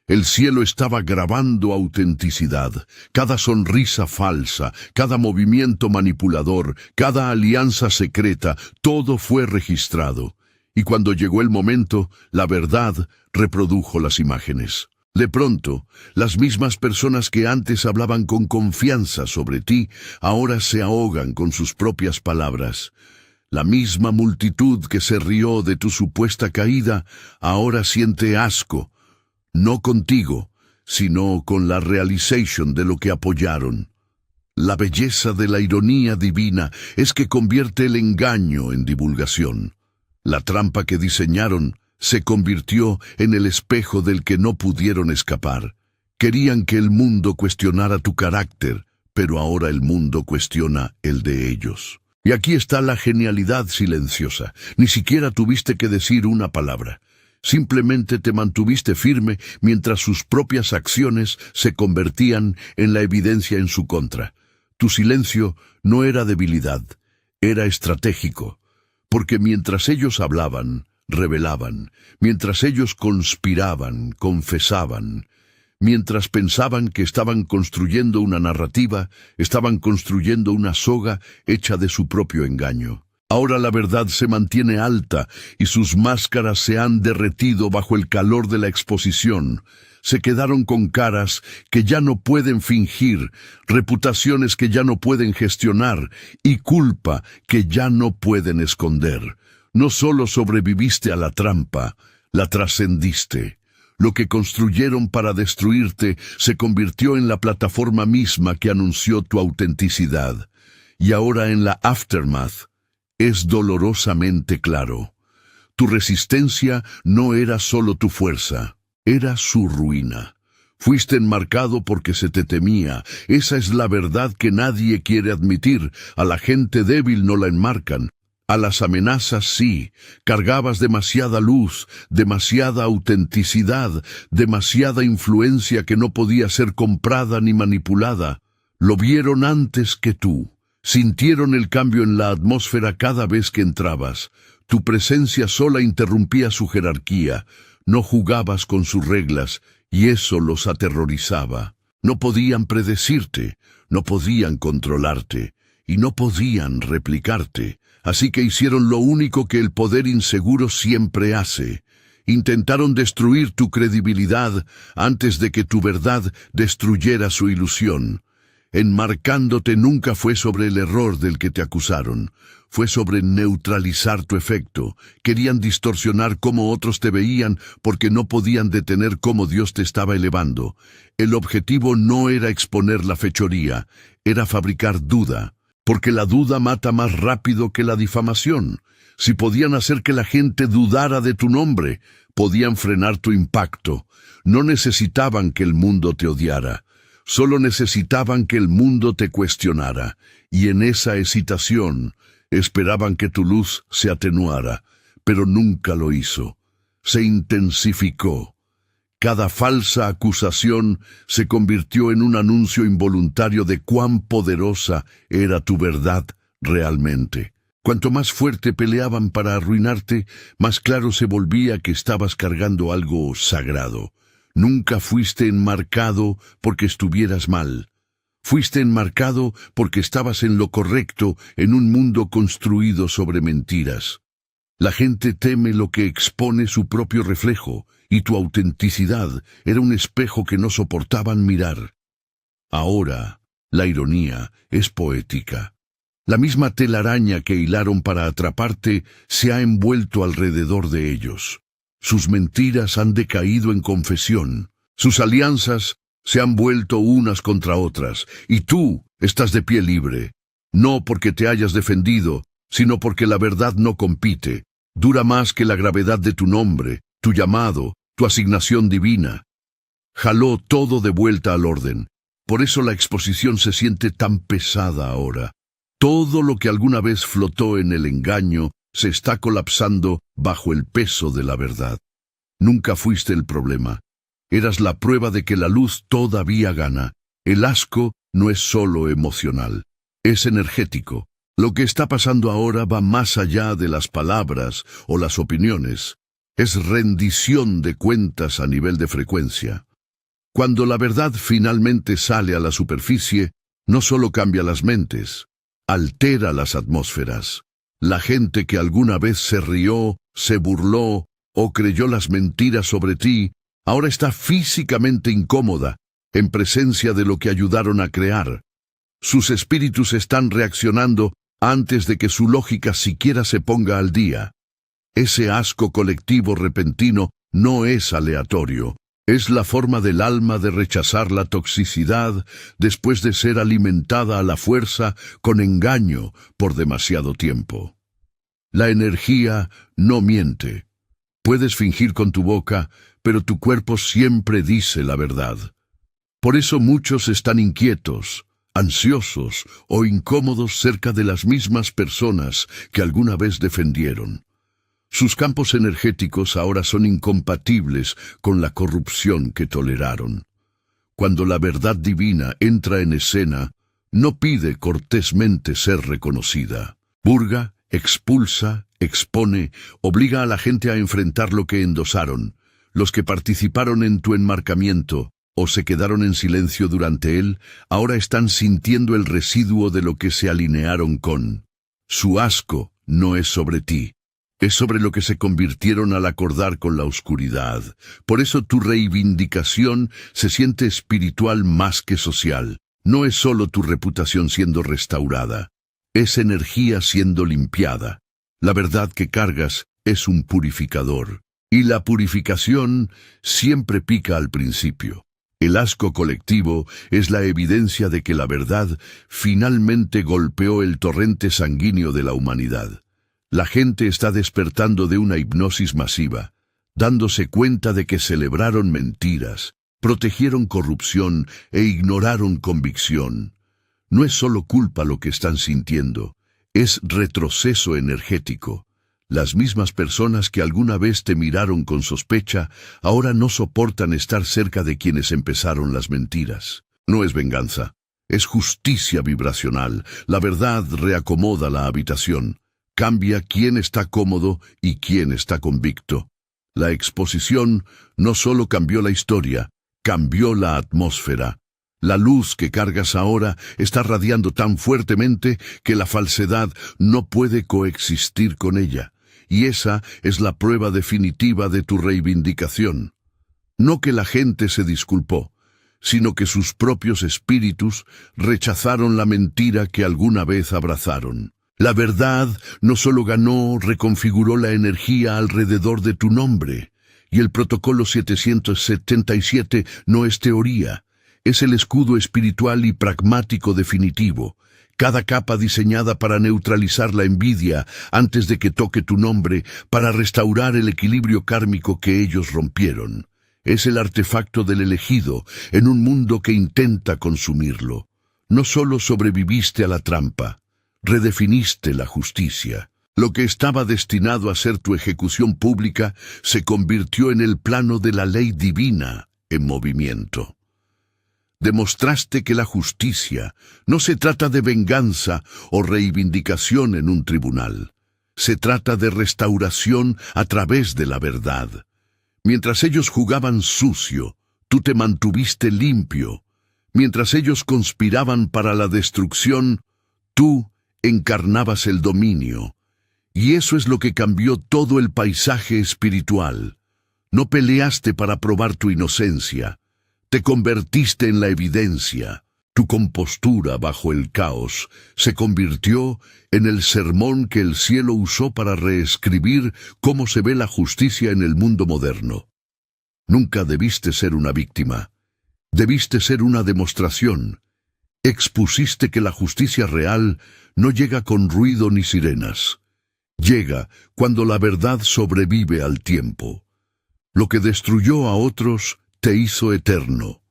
[SPEAKER 1] el cielo estaba grabando autenticidad. Cada sonrisa falsa, cada movimiento manipulador, cada alianza secreta, todo fue registrado. Y cuando llegó el momento, la verdad reprodujo las imágenes. De pronto, las mismas personas que antes hablaban con confianza sobre ti, ahora se ahogan con sus propias palabras. La misma multitud que se rió de tu supuesta caída, ahora siente asco, no contigo, sino con la realization de lo que apoyaron. La belleza de la ironía divina es que convierte el engaño en divulgación. La trampa que diseñaron se convirtió en el espejo del que no pudieron escapar. Querían que el mundo cuestionara tu carácter, pero ahora el mundo cuestiona el de ellos. Y aquí está la genialidad silenciosa. Ni siquiera tuviste que decir una palabra. Simplemente te mantuviste firme mientras sus propias acciones se convertían en la evidencia en su contra. Tu silencio no era debilidad, era estratégico. Porque mientras ellos hablaban, revelaban. Mientras ellos conspiraban, confesaban. Mientras pensaban que estaban construyendo una narrativa, estaban construyendo una soga hecha de su propio engaño. Ahora la verdad se mantiene alta y sus máscaras se han derretido bajo el calor de la exposición. Se quedaron con caras que ya no pueden fingir, reputaciones que ya no pueden gestionar y culpa que ya no pueden esconder. No solo sobreviviste a la trampa, la trascendiste. Lo que construyeron para destruirte se convirtió en la plataforma misma que anunció tu autenticidad. Y ahora en la aftermath es dolorosamente claro. Tu resistencia no era solo tu fuerza, era su ruina. Fuiste enmarcado porque se te temía. Esa es la verdad que nadie quiere admitir. A la gente débil no la enmarcan. A las amenazas sí. Cargabas demasiada luz, demasiada autenticidad, demasiada influencia que no podía ser comprada ni manipulada. Lo vieron antes que tú. Sintieron el cambio en la atmósfera cada vez que entrabas. Tu presencia sola interrumpía su jerarquía. No jugabas con sus reglas, y eso los aterrorizaba. No podían predecirte, no podían controlarte, y no podían replicarte. Así que hicieron lo único que el poder inseguro siempre hace. Intentaron destruir tu credibilidad antes de que tu verdad destruyera su ilusión. Enmarcándote nunca fue sobre el error del que te acusaron. Fue sobre neutralizar tu efecto. Querían distorsionar cómo otros te veían porque no podían detener cómo Dios te estaba elevando. El objetivo no era exponer la fechoría, era fabricar duda, porque la duda mata más rápido que la difamación. Si podían hacer que la gente dudara de tu nombre, podían frenar tu impacto. No necesitaban que el mundo te odiara. Solo necesitaban que el mundo te cuestionara, y en esa hesitación esperaban que tu luz se atenuara, pero nunca lo hizo. Se intensificó. Cada falsa acusación se convirtió en un anuncio involuntario de cuán poderosa era tu verdad realmente. Cuanto más fuerte peleaban para arruinarte, más claro se volvía que estabas cargando algo sagrado. Nunca fuiste enmarcado porque estuvieras mal. Fuiste enmarcado porque estabas en lo correcto en un mundo construido sobre mentiras. La gente teme lo que expone su propio reflejo, y tu autenticidad era un espejo que no soportaban mirar. Ahora, la ironía es poética. La misma telaraña que hilaron para atraparte se ha envuelto alrededor de ellos. Sus mentiras han decaído en confesión. Sus alianzas se han vuelto unas contra otras, y tú estás de pie libre. No porque te hayas defendido, sino porque la verdad no compite. Dura más que la gravedad de tu nombre, tu llamado, tu asignación divina. Jaló todo de vuelta al orden. Por eso la exposición se siente tan pesada ahora. Todo lo que alguna vez flotó en el engaño se está colapsando bajo el peso de la verdad. Nunca fuiste el problema. Eras la prueba de que la luz todavía gana. El asco no es solo emocional, es energético. Lo que está pasando ahora va más allá de las palabras o las opiniones. Es rendición de cuentas a nivel de frecuencia. Cuando la verdad finalmente sale a la superficie, no solo cambia las mentes, altera las atmósferas. La gente que alguna vez se rió, se burló o creyó las mentiras sobre ti, ahora está físicamente incómoda en presencia de lo que ayudaron a crear. Sus espíritus están reaccionando antes de que su lógica siquiera se ponga al día. Ese asco colectivo repentino no es aleatorio. Es la forma del alma de rechazar la toxicidad después de ser alimentada a la fuerza con engaño por demasiado tiempo. La energía no miente. Puedes fingir con tu boca, pero tu cuerpo siempre dice la verdad. Por eso muchos están inquietos, ansiosos o incómodos cerca de las mismas personas que alguna vez defendieron. Sus campos energéticos ahora son incompatibles con la corrupción que toleraron. Cuando la verdad divina entra en escena, no pide cortésmente ser reconocida. Purga, expulsa, expone, obliga a la gente a enfrentar lo que endosaron. Los que participaron en tu enmarcamiento o se quedaron en silencio durante él, ahora están sintiendo el residuo de lo que se alinearon con. Su asco no es sobre ti. Es sobre lo que se convirtieron al acordar con la oscuridad. Por eso tu reivindicación se siente espiritual más que social. No es solo tu reputación siendo restaurada. Es energía siendo limpiada. La verdad que cargas es un purificador, y la purificación siempre pica al principio. El asco colectivo es la evidencia de que la verdad finalmente golpeó el torrente sanguíneo de la humanidad. La gente está despertando de una hipnosis masiva, dándose cuenta de que celebraron mentiras, protegieron corrupción e ignoraron convicción. No es solo culpa lo que están sintiendo, es retroceso energético. Las mismas personas que alguna vez te miraron con sospecha, ahora no soportan estar cerca de quienes empezaron las mentiras. No es venganza, es justicia vibracional. La verdad reacomoda la habitación, cambia quién está cómodo y quién está convicto. La exposición no solo cambió la historia, cambió la atmósfera. La luz que cargas ahora está radiando tan fuertemente que la falsedad no puede coexistir con ella. Y esa es la prueba definitiva de tu reivindicación. No que la gente se disculpó, sino que sus propios espíritus rechazaron la mentira que alguna vez abrazaron. La verdad no solo ganó, reconfiguró la energía alrededor de tu nombre. Y el protocolo 777 no es teoría, es el escudo espiritual y pragmático definitivo. Cada capa diseñada para neutralizar la envidia antes de que toque tu nombre, para restaurar el equilibrio kármico que ellos rompieron. Es el artefacto del elegido en un mundo que intenta consumirlo. No solo sobreviviste a la trampa, redefiniste la justicia. Lo que estaba destinado a ser tu ejecución pública se convirtió en el plano de la ley divina en movimiento. Demostraste que la justicia no se trata de venganza o reivindicación en un tribunal. Se trata de restauración a través de la verdad. Mientras ellos jugaban sucio, tú te mantuviste limpio. Mientras ellos conspiraban para la destrucción, tú encarnabas el dominio. Y eso es lo que cambió todo el paisaje espiritual. No peleaste para probar tu inocencia. Te convertiste en la evidencia. Tu compostura bajo el caos se convirtió en el sermón que el cielo usó para reescribir cómo se ve la justicia en el mundo moderno. Nunca debiste ser una víctima. Debiste ser una demostración. Expusiste que la justicia real no llega con ruido ni sirenas. Llega cuando la verdad sobrevive al tiempo. Lo que destruyó a otros te hizo eterno.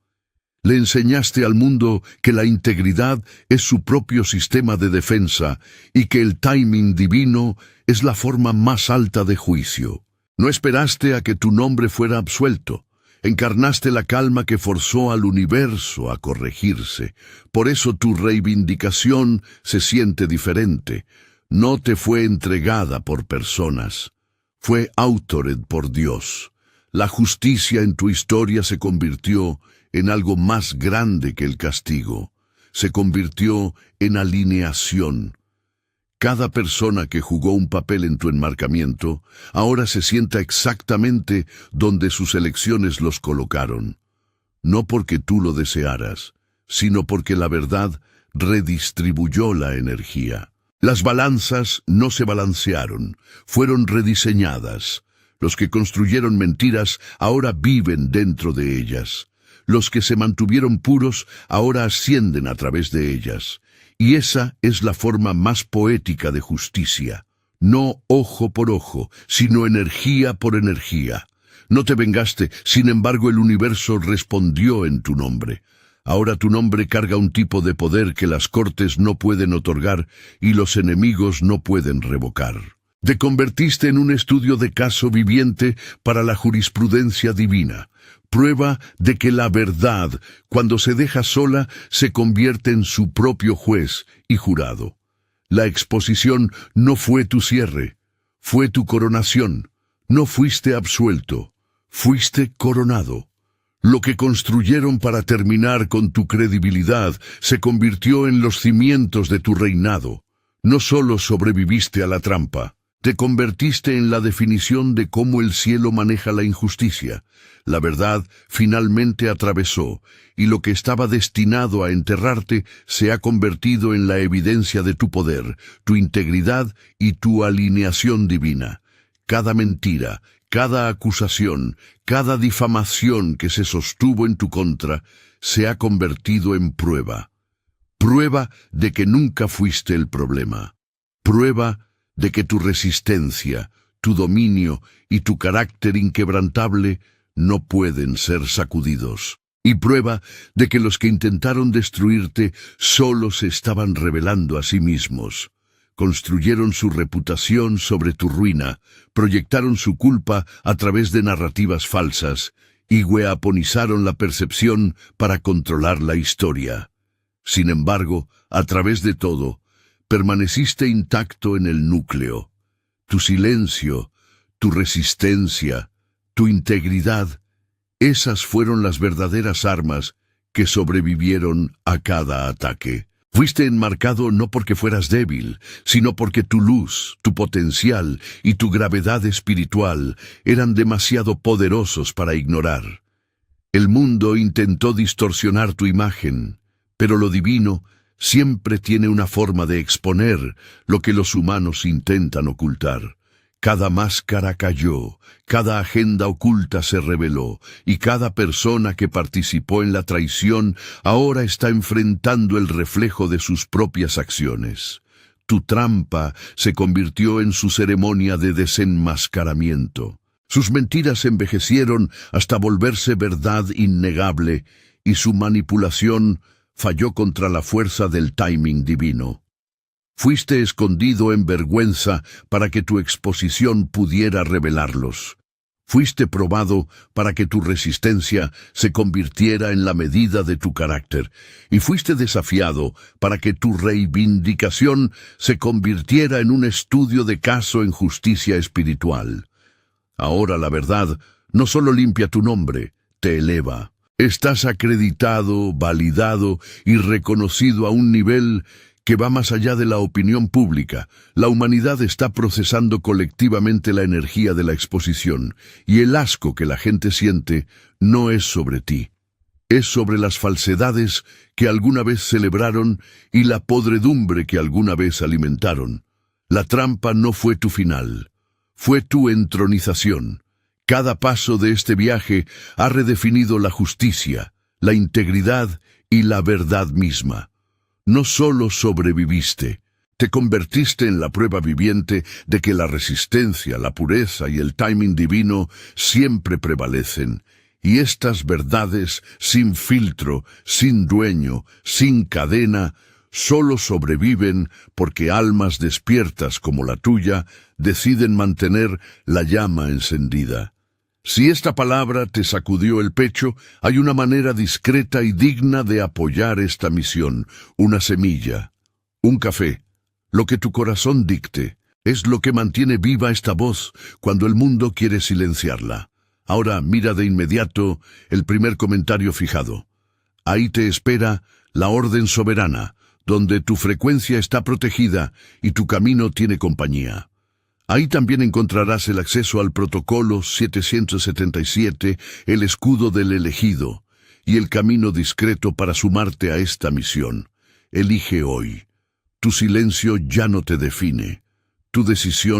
[SPEAKER 1] Le enseñaste al mundo que la integridad es su propio sistema de defensa y que el timing divino es la forma más alta de juicio. No esperaste a que tu nombre fuera absuelto. Encarnaste la calma que forzó al universo a corregirse. Por eso tu reivindicación se siente diferente. No te fue entregada por personas. Fue autored por Dios. La justicia en tu historia se convirtió en algo más grande que el castigo. Se convirtió en alineación. Cada persona que jugó un papel en tu enmarcamiento ahora se sienta exactamente donde sus elecciones los colocaron. No porque tú lo desearas, sino porque la verdad redistribuyó la energía. Las balanzas no se balancearon, fueron rediseñadas. Los que construyeron mentiras ahora viven dentro de ellas. Los que se mantuvieron puros ahora ascienden a través de ellas. Y esa es la forma más poética de justicia. No ojo por ojo, sino energía por energía. No te vengaste, sin embargo el universo respondió en tu nombre. Ahora tu nombre carga un tipo de poder que las cortes no pueden otorgar y los enemigos no pueden revocar. Te convertiste en un estudio de caso viviente para la jurisprudencia divina, prueba de que la verdad, cuando se deja sola, se convierte en su propio juez y jurado. La exposición no fue tu cierre, fue tu coronación. No fuiste absuelto, fuiste coronado. Lo que construyeron para terminar con tu credibilidad se convirtió en los cimientos de tu reinado. No solo sobreviviste a la trampa, Te convertiste en la definición de cómo el cielo maneja la injusticia. La verdad finalmente atravesó, y lo que estaba destinado a enterrarte se ha convertido en la evidencia de tu poder, tu integridad y tu alineación divina. Cada mentira, cada acusación, cada difamación que se sostuvo en tu contra, se ha convertido en prueba. Prueba de que nunca fuiste el problema. Prueba de que tu resistencia, tu dominio y tu carácter inquebrantable no pueden ser sacudidos. Y prueba de que los que intentaron destruirte solo se estaban revelando a sí mismos. Construyeron su reputación sobre tu ruina, proyectaron su culpa a través de narrativas falsas y weaponizaron la percepción para controlar la historia. Sin embargo, a través de todo, permaneciste intacto en el núcleo. Tu silencio, tu resistencia, tu integridad, esas fueron las verdaderas armas que sobrevivieron a cada ataque. Fuiste enmarcado no porque fueras débil, sino porque tu luz, tu potencial y tu gravedad espiritual eran demasiado poderosos para ignorar. El mundo intentó distorsionar tu imagen, pero lo divino siempre tiene una forma de exponer lo que los humanos intentan ocultar. Cada máscara cayó, cada agenda oculta se reveló, y cada persona que participó en la traición ahora está enfrentando el reflejo de sus propias acciones. Tu trampa se convirtió en su ceremonia de desenmascaramiento. Sus mentiras envejecieron hasta volverse verdad innegable, y su manipulación falló contra la fuerza del timing divino. Fuiste escondido en vergüenza para que tu exposición pudiera revelarlos. Fuiste probado para que tu resistencia se convirtiera en la medida de tu carácter, y fuiste desafiado para que tu reivindicación se convirtiera en un estudio de caso en justicia espiritual. Ahora la verdad no solo limpia tu nombre, te eleva. Estás acreditado, validado y reconocido a un nivel que va más allá de la opinión pública. La humanidad está procesando colectivamente la energía de la exposición, y el asco que la gente siente no es sobre ti. Es sobre las falsedades que alguna vez celebraron y la podredumbre que alguna vez alimentaron. La trampa no fue tu final, fue tu entronización. Cada paso de este viaje ha redefinido la justicia, la integridad y la verdad misma. No solo sobreviviste, te convertiste en la prueba viviente de que la resistencia, la pureza y el timing divino siempre prevalecen. Y estas verdades, sin filtro, sin dueño, sin cadena, solo sobreviven porque almas despiertas como la tuya deciden mantener la llama encendida. Si esta palabra te sacudió el pecho, hay una manera discreta y digna de apoyar esta misión: una semilla, un café. Lo que tu corazón dicte es lo que mantiene viva esta voz cuando el mundo quiere silenciarla. Ahora mira de inmediato el primer comentario fijado. Ahí te espera la orden soberana, donde tu frecuencia está protegida y tu camino tiene compañía. Ahí también encontrarás el acceso al protocolo 777, el escudo del elegido, y el camino discreto para sumarte a esta misión. Elige hoy. Tu silencio ya no te define. Tu decisión